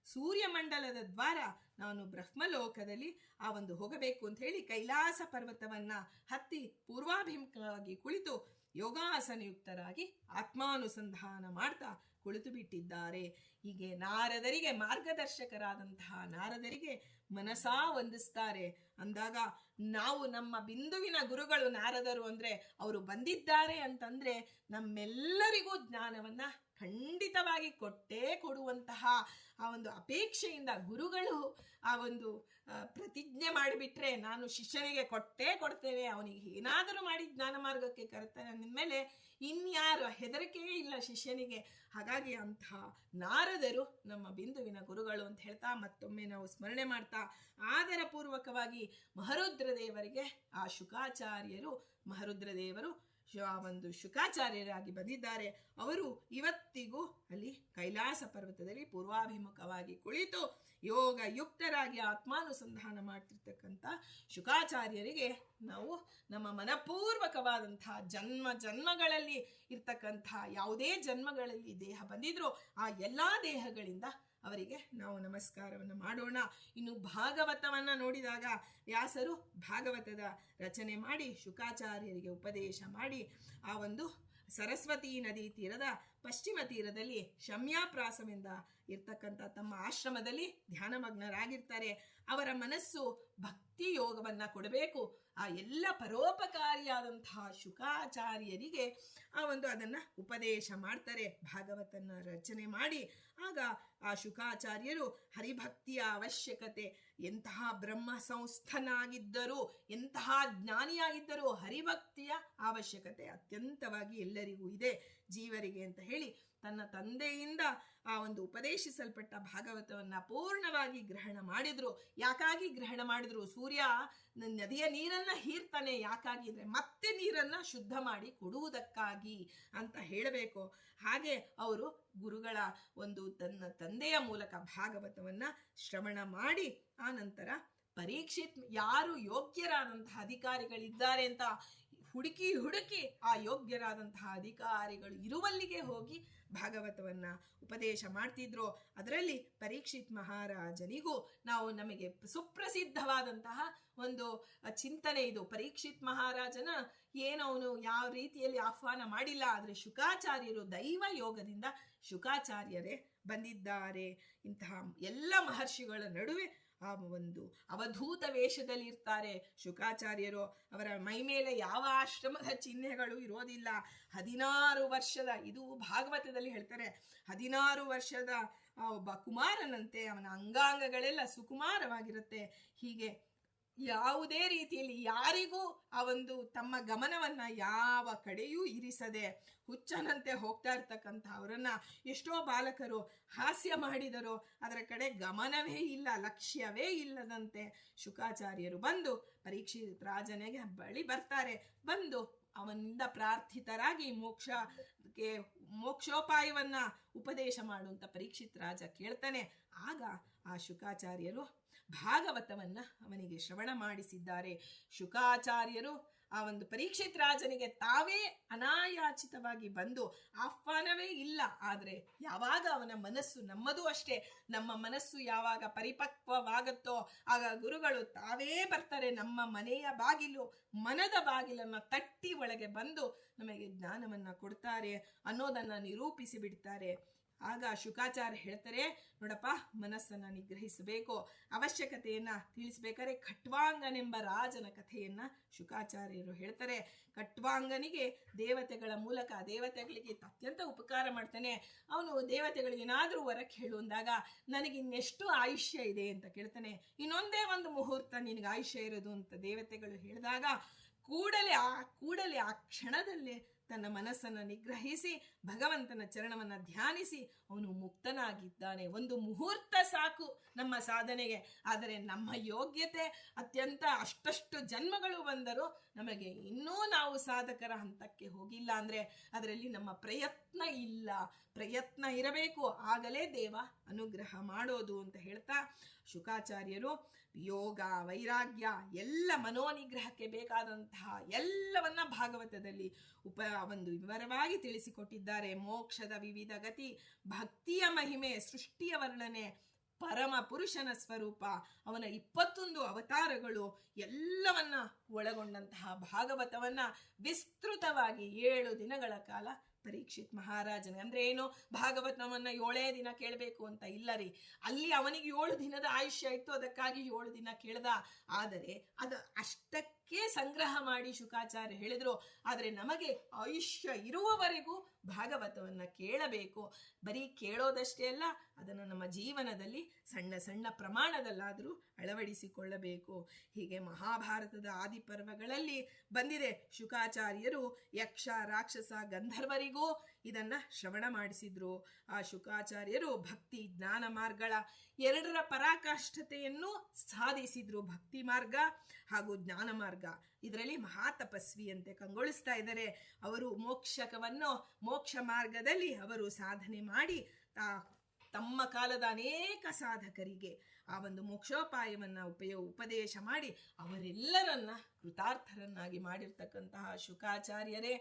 ಸೂರ್ಯಮಂಡಲದ ದ್ವಾರ ನಾನು ಬ್ರಹ್ಮಲೋಕದಲ್ಲಿ ಆ ಒಂದು ಹೋಗಬೇಕು ಅಂತ ಹೇಳಿ ಕೈಲಾಸ ಪರ್ವತವನ್ನ ಹತ್ತಿ ಪೂರ್ವಾಭಿಮುಖವಾಗಿ ಕುಳಿತು ಯೋಗಾಸನಯುಕ್ತರಾಗಿ ಆತ್ಮಾನುಸಂಧಾನ ಮಾಡ್ತಾ ಕುಳಿತು ಬಿಟ್ಟಿದ್ದಾರೆ. ಹೀಗೆ ನಾರದರಿಗೆ ಮಾರ್ಗದರ್ಶಕರಾದಂತಹ ನಾರದರಿಗೆ ಮನಸಾ ವಂದಿಸ್ತಾರೆ. ಅಂದಾಗ ನಾವು ನಮ್ಮ ಬಿಂದುವಿನ ಗುರುಗಳು ನಾರದರು ಅಂದ್ರೆ ಅವರು ಬಂದಿದ್ದಾರೆ ಅಂತಂದ್ರೆ ನಮ್ಮೆಲ್ಲರಿಗೂ ಜ್ಞಾನವನ್ನ ಖಂಡಿತವಾಗಿ ಕೊಟ್ಟೇ ಕೊಡುವಂತಹ ಆ ಒಂದು ಅಪೇಕ್ಷೆಯಿಂದ ಗುರುಗಳು ಆ ಒಂದು ಪ್ರತಿಜ್ಞೆ ಮಾಡಿಬಿಟ್ರೆ ನಾನು ಶಿಷ್ಯನಿಗೆ ಕೊಟ್ಟೇ ಕೊಡ್ತೇನೆ, ಅವನಿಗೆ ಏನಾದರೂ ಮಾಡಿ ಜ್ಞಾನ ಮಾರ್ಗಕ್ಕೆ ಕರೆತಾನೆ ಅಂದಮೇಲೆ ಇನ್ಯಾರು ಹೆದರಿಕೆಯೇ ಇಲ್ಲ ಶಿಷ್ಯನಿಗೆ. ಹಾಗಾಗಿ ಅಂತಹ ನಾರದರು ನಮ್ಮ ಬಿಂದುವಿನ ಗುರುಗಳು ಅಂತ ಹೇಳ್ತಾ ಮತ್ತೊಮ್ಮೆ ನಾವು ಸ್ಮರಣೆ ಮಾಡ್ತಾ ಆದರ ಪೂರ್ವಕವಾಗಿ ಮಹರುದ್ರದೇವರಿಗೆ ಆ ಶುಕಾಚಾರ್ಯರು ಮಹರುದ್ರದೇವರು ಒಂದು ಶುಕಾಚಾರ್ಯರಾಗಿ ಬಂದಿದ್ದಾರೆ. ಅವರು ಇವತ್ತಿಗೂ ಅಲ್ಲಿ ಕೈಲಾಸ ಪರ್ವತದಲ್ಲಿ ಪೂರ್ವಾಭಿಮುಖವಾಗಿ ಕುಳಿತು ಯೋಗ ಯುಕ್ತರಾಗಿ ಆತ್ಮಾನುಸಂಧಾನ ಮಾಡ್ತಿರ್ತಕ್ಕಂಥ ಶುಕಾಚಾರ್ಯರಿಗೆ ನಾವು ನಮ್ಮ ಮನಪೂರ್ವಕವಾದಂತಹ ಜನ್ಮಗಳಲ್ಲಿ ಇರ್ತಕ್ಕಂಥ ಯಾವುದೇ ಜನ್ಮಗಳಲ್ಲಿ ದೇಹ ಬಂದಿದ್ರೂ ಆ ಎಲ್ಲಾ ದೇಹಗಳಿಂದ ಅವರಿಗೆ ನಾವು ನಮಸ್ಕಾರವನ್ನು ಮಾಡೋಣ. ಇನ್ನು ಭಾಗವತವನ್ನ ನೋಡಿದಾಗ ವ್ಯಾಸರು ಭಾಗವತದ ರಚನೆ ಮಾಡಿ ಶುಕಾಚಾರ್ಯರಿಗೆ ಉಪದೇಶ ಮಾಡಿ ಆ ಒಂದು ಸರಸ್ವತಿ ನದಿ ತೀರದ ಪಶ್ಚಿಮ ತೀರದಲ್ಲಿ ಶಮ್ಯಾಪ್ರಾಸವೆಂದ ಇರ್ತಕ್ಕಂಥ ತಮ್ಮ ಆಶ್ರಮದಲ್ಲಿ ಧ್ಯಾನಮಗ್ನರಾಗಿರ್ತಾರೆ. ಅವರ ಮನಸ್ಸು ಭಕ್ತಿ ಯೋಗವನ್ನ ಕೊಡಬೇಕು. ಆ ಎಲ್ಲ ಪರೋಪಕಾರಿಯಾದಂತಹ ಶುಕಾಚಾರ್ಯರಿಗೆ ಆ ಒಂದು ಅದನ್ನ ಉಪದೇಶ ಮಾಡ್ತಾರೆ, ಭಾಗವತನ ರಚನೆ ಮಾಡಿ. ಆಗ ಆ ಶುಕಾಚಾರ್ಯರು ಹರಿಭಕ್ತಿಯ ಅವಶ್ಯಕತೆ, ಎಂತಹ ಬ್ರಹ್ಮ ಸಂಸ್ಥನಾಗಿದ್ದರೂ ಎಂತಹ ಜ್ಞಾನಿಯಾಗಿದ್ದರೂ ಹರಿಭಕ್ತಿಯ ಅವಶ್ಯಕತೆ ಅತ್ಯಂತವಾಗಿ ಎಲ್ಲರಿಗೂ ಇದೆ ಜೀವರಿಗೆ ಅಂತ ಹೇಳಿ ತನ್ನ ತಂದೆಯಿಂದ ಆ ಒಂದು ಉಪದೇಶಿಸಲ್ಪಟ್ಟ ಭಾಗವತವನ್ನ ಪೂರ್ಣವಾಗಿ ಗ್ರಹಣ ಮಾಡಿದ್ರು. ಯಾಕಾಗಿ ಗ್ರಹಣ ಮಾಡಿದ್ರು? ಸೂರ್ಯ ನದಿಯ ನೀರನ್ನ ಹೀರ್ತಾನೆ, ಯಾಕಾಗಿ ಅಂದ್ರೆ ಮತ್ತೆ ನೀರನ್ನ ಶುದ್ಧ ಮಾಡಿ ಕೊಡುವುದಕ್ಕಾಗಿ ಅಂತ ಹೇಳಬೇಕು. ಹಾಗೆ ಅವರು ಗುರುಗಳ ಒಂದು ತನ್ನ ತಂದೆಯ ಮೂಲಕ ಭಾಗವತವನ್ನ ಶ್ರವಣ ಮಾಡಿ ಆ ನಂತರ ಪರೀಕ್ಷಿತ್ ಯಾರು ಯೋಗ್ಯರಾದಂತಹ ಅಧಿಕಾರಿಗಳಿದ್ದಾರೆ ಅಂತ ಹುಡುಕಿ ಆ ಯೋಗ್ಯರಾದಂತಹ ಅಧಿಕಾರಿಗಳು ಇರುವಲ್ಲಿಗೆ ಹೋಗಿ ಭಾಗವತವನ್ನ ಉಪದೇಶ ಮಾಡ್ತಿದ್ರು. ಅದರಲ್ಲಿ ಪರೀಕ್ಷಿತ್ ಮಹಾರಾಜನಿಗೂ ನಮಗೆ ಸುಪ್ರಸಿದ್ಧವಾದಂತಹ ಒಂದು ಚಿಂತನೆ ಇದು. ಪರೀಕ್ಷಿತ್ ಮಹಾರಾಜನ ಅವನು ಯಾವ ರೀತಿಯಲ್ಲಿ ಆಹ್ವಾನ ಮಾಡಿಲ್ಲ, ಆದರೆ ಶುಕಾಚಾರ್ಯರು ದೈವ ಯೋಗದಿಂದ ಶುಕಾಚಾರ್ಯರೇ ಬಂದಿದ್ದಾರೆ. ಇಂತಹ ಎಲ್ಲ ಮಹರ್ಷಿಗಳ ನಡುವೆ ಆ ಒಂದು ಅವಧೂತ ವೇಷದಲ್ಲಿ ಇರ್ತಾರೆ ಶುಕಾಚಾರ್ಯರು. ಅವರ ಮೈ ಮೇಲೆ ಯಾವ ಆಶ್ರಮದ ಚಿಹ್ನೆಗಳು ಇರೋದಿಲ್ಲ. 16 ವರ್ಷದ, ಇದು ಭಾಗವತದಲ್ಲಿ ಹೇಳ್ತಾರೆ, 16 ವರ್ಷದ ಒಬ್ಬ ಕುಮಾರನಂತೆ ಅವನ ಅಂಗಾಂಗಗಳೆಲ್ಲ ಸುಕುಮಾರವಾಗಿರುತ್ತೆ. ಹೀಗೆ ಯಾವುದೇ ರೀತಿಯಲ್ಲಿ ಯಾರಿಗೂ ಆ ಒಂದು ತಮ್ಮ ಗಮನವನ್ನ ಯಾವ ಕಡೆಯೂ ಇರಿಸದೆ ಹುಚ್ಚನಂತೆ ಹೋಗ್ತಾ ಇರ್ತಕ್ಕಂಥ ಅವರನ್ನ ಎಷ್ಟೋ ಬಾಲಕರು ಹಾಸ್ಯ ಮಾಡಿದರು, ಅದರ ಕಡೆ ಗಮನವೇ ಇಲ್ಲ, ಲಕ್ಷ್ಯವೇ ಇಲ್ಲದಂತೆ ಶುಕಾಚಾರ್ಯರು ಬಂದು ಪರೀಕ್ಷಿತ್ ರಾಜನಿಗೆ ಬಳಿ ಬರ್ತಾರೆ. ಬಂದು ಅವನಿಂದ ಪ್ರಾರ್ಥಿತರಾಗಿ ಮೋಕ್ಷೋಪಾಯವನ್ನ ಉಪದೇಶ ಮಾಡುವಂತ ಪರೀಕ್ಷಿತ್ ರಾಜ ಕೇಳ್ತಾನೆ. ಆಗ ಆ ಶುಕಾಚಾರ್ಯರು ಭಾಗವತವನ್ನ ಅವನಿಗೆ ಶ್ರವಣ ಮಾಡಿಸಿದ್ದಾರೆ. ಶುಕಾಚಾರ್ಯರು ಆ ಒಂದು ಪರೀಕ್ಷಿತ್ ರಾಜನಿಗೆ ತಾವೇ ಅನಾಯಾಚಿತವಾಗಿ ಬಂದು, ಆಹ್ವಾನವೇ ಇಲ್ಲ, ಆದರೆ ಯಾವಾಗ ಅವನ ಮನಸ್ಸು, ನಮ್ಮದು ಅಷ್ಟೇ, ನಮ್ಮ ಮನಸ್ಸು ಯಾವಾಗ ಪರಿಪಕ್ವವಾಗುತ್ತೋ ಆಗ ಗುರುಗಳು ತಾವೇ ಬರ್ತಾರೆ, ನಮ್ಮ ಮನೆಯ ಬಾಗಿಲು, ಮನದ ಬಾಗಿಲನ್ನು ತಟ್ಟಿ ಒಳಗೆ ಬಂದು ನಮಗೆ ಜ್ಞಾನವನ್ನ ಕೊಡ್ತಾರೆ ಅನ್ನೋದನ್ನ ನಿರೂಪಿಸಿ ಬಿಡ್ತಾರೆ. ಆಗ ಶುಕಾಚಾರ್ಯ ಹೇಳ್ತಾರೆ, ನೋಡಪ್ಪ, ಮನಸ್ಸನ್ನ ನಿಗ್ರಹಿಸಬೇಕು, ಅವಶ್ಯಕತೆಯನ್ನ ತಿಳಿಸ್ಬೇಕಾದ್ರೆ ಖಟ್ವಾಂಗನೆಂಬ ರಾಜನ ಕಥೆಯನ್ನ ಶುಕಾಚಾರ್ಯರು ಹೇಳ್ತಾರೆ. ಖಟ್ವಾಂಗನಿಗೆ ದೇವತೆಗಳ ಮೂಲಕ ದೇವತೆಗಳಿಗೆ ಅತ್ಯಂತ ಉಪಕಾರ ಮಾಡ್ತಾನೆ. ಅವನು ದೇವತೆಗಳಿಗೆ ಏನಾದ್ರೂ ವರಕ್ಕೆ ಹೇಳು ಅಂದಾಗ, ನನಗೆ ಇನ್ನೆಷ್ಟು ಆಯುಷ್ಯ ಇದೆ ಅಂತ ಕೇಳ್ತಾನೆ. ಇನ್ನೊಂದೇ ಒಂದು ಮುಹೂರ್ತ ನಿನಗೆ ಆಯುಷ್ಯ ಇರೋದು ಅಂತ ದೇವತೆಗಳು ಹೇಳಿದಾಗ ಕೂಡಲೇ ಆ ಕ್ಷಣದಲ್ಲೇ ತನ್ನ ಮನಸ್ಸನ್ನು ನಿಗ್ರಹಿಸಿ ಭಗವಂತನ ಚರಣವನ್ನ ಧ್ಯಾನಿಸಿ ಅವನು ಮುಕ್ತನಾಗಿದ್ದಾನೆ. ಒಂದು ಮುಹೂರ್ತ ಸಾಕು ನಮ್ಮ ಸಾಧನೆಗೆ. ಆದರೆ ನಮ್ಮ ಯೋಗ್ಯತೆ ಅತ್ಯಂತ ಅಷ್ಟಷ್ಟು ಜನ್ಮಗಳು ಬಂದರೂ ನಮಗೆ ಇನ್ನೂ ನಾವು ಸಾಧಕರ ಹಂತಕ್ಕೆ ಹೋಗಿಲ್ಲ ಅಂದ್ರೆ ಅದರಲ್ಲಿ ನಮ್ಮ ಪ್ರಯತ್ನ ಇಲ್ಲ. ಪ್ರಯತ್ನ ಇರಬೇಕು, ಆಗಲೇ ದೇವ ಅನುಗ್ರಹ ಮಾಡೋದು ಅಂತ ಹೇಳ್ತಾ ಶುಕಾಚಾರ್ಯರು ಯೋಗ ವೈರಾಗ್ಯ ಎಲ್ಲ ಮನೋನಿಗ್ರಹಕ್ಕೆ ಬೇಕಾದಂತಹ ಎಲ್ಲವನ್ನ ಭಾಗವತದಲ್ಲಿ ಒಂದು ವಿವರವಾಗಿ ತಿಳಿಸಿಕೊಟ್ಟಿದ್ದಾರೆ. ಮೋಕ್ಷದ ವಿವಿಧ ಗತಿ, ಭಕ್ತಿಯ ಮಹಿಮೆ, ಸೃಷ್ಟಿಯ ವರ್ಣನೆ, ಪರಮ ಪುರುಷನ ಸ್ವರೂಪ, ಅವನ 21 ಅವತಾರಗಳು ಎಲ್ಲವನ್ನ ಒಳಗೊಂಡಂತಹ ಭಾಗವತವನ್ನ ವಿಸ್ತೃತವಾಗಿ 7 ದಿನಗಳ ಕಾಲ ಪರೀಕ್ಷಿತ್ ಮಹಾರಾಜನಿಗೆ, ಅಂದ್ರೆ ಏನು, ಭಾಗವತವನ್ನ 7 ದಿನ ಕೇಳಬೇಕು ಅಂತ ಇಲ್ಲ ರೀ, ಅಲ್ಲಿ ಅವನಿಗೆ 7 ದಿನದ ಆಯುಷ್ಯ ಇತ್ತು, ಅದಕ್ಕಾಗಿ 7 ದಿನ ಕೇಳ್ದ. ಆದರೆ ಅದು ಅಷ್ಟಕ್ಕೆ ಸಂಗ್ರಹ ಮಾಡಿ ಶುಕಾಚಾರ್ಯ ಹೇಳಿದ್ರು. ಆದರೆ ನಮಗೆ ಆಯುಷ್ಯ ಇರುವವರೆಗೂ ಭಾಗವತವನ್ನ ಕೇಳಬೇಕು. ಬರೀ ಕೇಳೋದಷ್ಟೇ ಅಲ್ಲ, ಅದನ್ನು ನಮ್ಮ ಜೀವನದಲ್ಲಿ ಸಣ್ಣ ಸಣ್ಣ ಪ್ರಮಾಣದಲ್ಲಾದರೂ ಅಳವಡಿಸಿಕೊಳ್ಳಬೇಕು. ಹೀಗೆ ಮಹಾಭಾರತದ ಆದಿಪರ್ವಗಳಲ್ಲಿ ಬಂದಿದೆ. ಶುಕಾಚಾರ್ಯರು ಯಕ್ಷ ರಾಕ್ಷಸ ಗಂಧರ್ವರಿಗೂ ಇದನ್ನ ಶ್ರವಣ ಮಾಡಿಸಿದ್ರು. ಆ ಶುಕಾಚಾರ್ಯರು ಭಕ್ತಿ ಜ್ಞಾನ ಮಾರ್ಗಗಳ 2ರ ಪರಾಕಾಷ್ಠತೆಯನ್ನು ಸಾಧಿಸಿದ್ರು. ಭಕ್ತಿ ಮಾರ್ಗ ಹಾಗೂ ಜ್ಞಾನ ಮಾರ್ಗ, ಇದರಲ್ಲಿ ಮಹಾತಪಸ್ವಿಯಂತೆ ಕಂಗೊಳಿಸ್ತಾ ಇದ್ದಾರೆ. ಅವರು ಮೋಕ್ಷ ಮಾರ್ಗದಲ್ಲಿ ಅವರು ಸಾಧನೆ ಮಾಡಿ ತಮ್ಮ ಕಾಲದ ಅನೇಕ ಸಾಧಕರಿಗೆ ಆ ಒಂದು ಮೋಕ್ಷೋಪಾಯವನ್ನ ಉಪದೇಶ ಮಾಡಿ ಅವರೆಲ್ಲರನ್ನ ಕೃತಾರ್ಥರನ್ನಾಗಿ ಮಾಡಿರ್ತಕ್ಕಂತಹ ಶುಕಾಚಾರ್ಯರೇ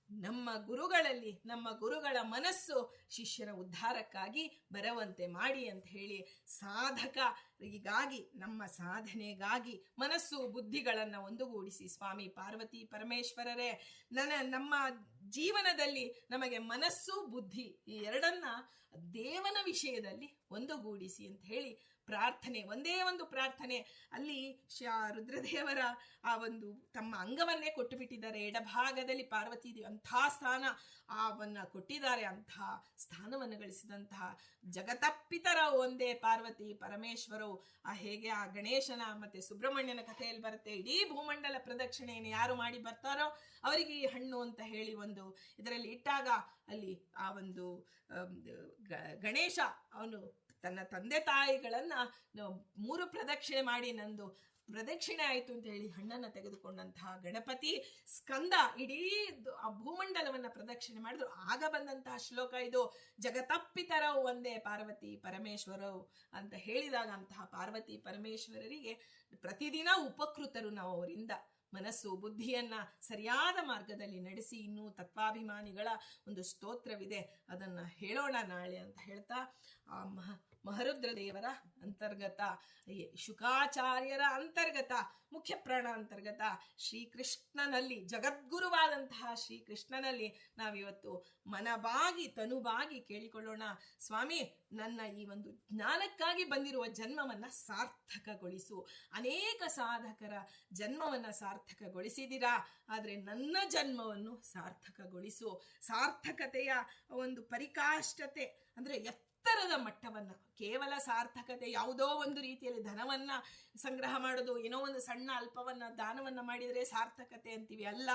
ನಮ್ಮ ಗುರುಗಳಲ್ಲಿ, ನಮ್ಮ ಗುರುಗಳ ಮನಸ್ಸು ಶಿಷ್ಯರ ಉದ್ಧಾರಕ್ಕಾಗಿ ಬರುವಂತೆ ಮಾಡಿ ಅಂತ ಹೇಳಿ ಸಾಧಕರಿಗಾಗಿ, ನಮ್ಮ ಸಾಧನೆಗಾಗಿ ಮನಸ್ಸು ಬುದ್ಧಿಗಳನ್ನು ಒಂದುಗೂಡಿಸಿ ಸ್ವಾಮಿ ಪಾರ್ವತಿ ಪರಮೇಶ್ವರರೇ ನಮ್ಮ ಜೀವನದಲ್ಲಿ ನಮಗೆ ಮನಸ್ಸು ಬುದ್ಧಿ ಈ 2ನ್ನ ದೇವನ ವಿಷಯದಲ್ಲಿ ಒಂದುಗೂಡಿಸಿ ಅಂತ ಹೇಳಿ ಪ್ರಾರ್ಥನೆ, ಒಂದೇ ಒಂದು ಪ್ರಾರ್ಥನೆ. ಅಲ್ಲಿ ರುದ್ರದೇವರ ಆ ಒಂದು ತಮ್ಮ ಅಂಗವನ್ನೇ ಕೊಟ್ಟು ಬಿಟ್ಟಿದ್ದಾರೆ. ಎಡಭಾಗದಲ್ಲಿ ಪಾರ್ವತಿ ಅಂಥ ಸ್ಥಾನ ಕೊಟ್ಟಿದ್ದಾರೆ. ಅಂಥ ಸ್ಥಾನವನ್ನು ಗಳಿಸಿದಂತಹ ಜಗತಪ್ಪಿತರ ಒಂದೇ ಪಾರ್ವತಿ ಪರಮೇಶ್ವರವು ಹೇಗೆ ಆ ಗಣೇಶನ ಮತ್ತೆ ಸುಬ್ರಹ್ಮಣ್ಯನ ಕಥೆಯಲ್ಲಿ ಬರುತ್ತೆ, ಇಡೀ ಭೂಮಂಡಲ ಪ್ರದಕ್ಷಿಣೆಯನ್ನು ಯಾರು ಮಾಡಿ ಬರ್ತಾರೋ ಅವರಿಗೆ ಈ ಹಣ್ಣು ಅಂತ ಹೇಳಿ ಒಂದು ಇದರಲ್ಲಿ ಇಟ್ಟಾಗ ಅಲ್ಲಿ ಆ ಒಂದು ಗಣೇಶ ಅವನು ತನ್ನ ತಂದೆ ತಾಯಿಗಳನ್ನ 3 ಪ್ರದಕ್ಷಿಣೆ ಮಾಡಿ ನಂದು ಪ್ರದಕ್ಷಿಣೆ ಆಯಿತು ಅಂತ ಹೇಳಿ ಹಣ್ಣನ್ನು ತೆಗೆದುಕೊಂಡಂತಹ ಗಣಪತಿ ಸ್ಕಂದ ಇಡೀ ಆ ಭೂಮಂಡಲವನ್ನ ಪ್ರದಕ್ಷಿಣೆ ಮಾಡಿದ್ರು. ಆಗ ಬಂದಂತಹ ಶ್ಲೋಕ ಇದು, ಜಗತಪ್ಪಿತರವು ಒಂದೇ ಪಾರ್ವತಿ ಪರಮೇಶ್ವರವು ಅಂತ ಹೇಳಿದಾಗ ಅಂತಹ ಪಾರ್ವತಿ ಪರಮೇಶ್ವರರಿಗೆ ಪ್ರತಿದಿನ ಉಪಕೃತರು ನಾವು. ಅವರಿಂದ ಮನಸ್ಸು ಬುದ್ಧಿಯನ್ನ ಸರಿಯಾದ ಮಾರ್ಗದಲ್ಲಿ ನಡೆಸಿ, ಇನ್ನೂ ತತ್ವಾಭಿಮಾನಿಗಳ ಒಂದು ಸ್ತೋತ್ರವಿದೆ, ಅದನ್ನ ಹೇಳೋಣ ನಾಳೆ ಅಂತ ಹೇಳ್ತಾ ಆ ಮಹರುದ್ರ ದೇವರ ಅಂತರ್ಗತ, ಶುಕಾಚಾರ್ಯರ ಅಂತರ್ಗತ, ಮುಖ್ಯ ಪ್ರಾಣ ಅಂತರ್ಗತ ಶ್ರೀಕೃಷ್ಣನಲ್ಲಿ, ಜಗದ್ಗುರುವಾದಂತಹ ಶ್ರೀಕೃಷ್ಣನಲ್ಲಿ ನಾವಿವತ್ತು ಮನಬಾಗಿ ತನುಬಾಗಿ ಕೇಳಿಕೊಳ್ಳೋಣ. ಸ್ವಾಮಿ, ನನ್ನ ಈ ಒಂದು ಜ್ಞಾನಕ್ಕಾಗಿ ಬಂದಿರುವ ಜನ್ಮವನ್ನ ಸಾರ್ಥಕಗೊಳಿಸು. ಅನೇಕ ಸಾಧಕರ ಜನ್ಮವನ್ನ ಸಾರ್ಥಕಗೊಳಿಸಿದಿರಾ, ಆದರೆ ನನ್ನ ಜನ್ಮವನ್ನು ಸಾರ್ಥಕಗೊಳಿಸು. ಸಾರ್ಥಕತೆಯ ಒಂದು ಪರಿಕಾಷ್ಠತೆ ಅಂದ್ರೆ ಎತ್ತರದ ಮಟ್ಟವನ್ನ, ಕೇವಲ ಸಾರ್ಥಕತೆ ಯಾವುದೋ ಒಂದು ರೀತಿಯಲ್ಲಿ ಧನವನ್ನ ಸಂಗ್ರಹ ಮಾಡೋದು, ಏನೋ ಒಂದು ಸಣ್ಣ ಅಲ್ಪವನ್ನ ದಾನವನ್ನ ಮಾಡಿದರೆ ಸಾರ್ಥಕತೆ ಅಂತೀವಿ, ಅಲ್ಲ.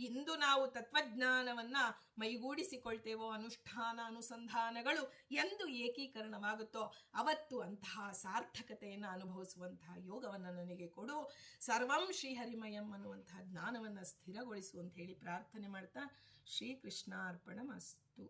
ಇಂದು ನಾವು ತತ್ವಜ್ಞಾನವನ್ನ ಮೈಗೂಡಿಸಿಕೊಳ್ತೇವೋ, ಅನುಷ್ಠಾನ ಅನುಸಂಧಾನಗಳು ಎಂದು ಏಕೀಕರಣವಾಗುತ್ತೋ ಅವತ್ತು ಅಂತಹ ಸಾರ್ಥಕತೆಯನ್ನು ಅನುಭವಿಸುವಂತಹ ಯೋಗವನ್ನು ನನಗೆ ಕೊಡು. ಸರ್ವಂ ಶ್ರೀಹರಿಮಯಂ ಅನ್ನುವಂತಹ ಜ್ಞಾನವನ್ನು ಸ್ಥಿರಗೊಳಿಸು ಅಂತ ಹೇಳಿ ಪ್ರಾರ್ಥನೆ ಮಾಡ್ತಾ ಶ್ರೀಕೃಷ್ಣಾರ್ಪಣಮಸ್ತು.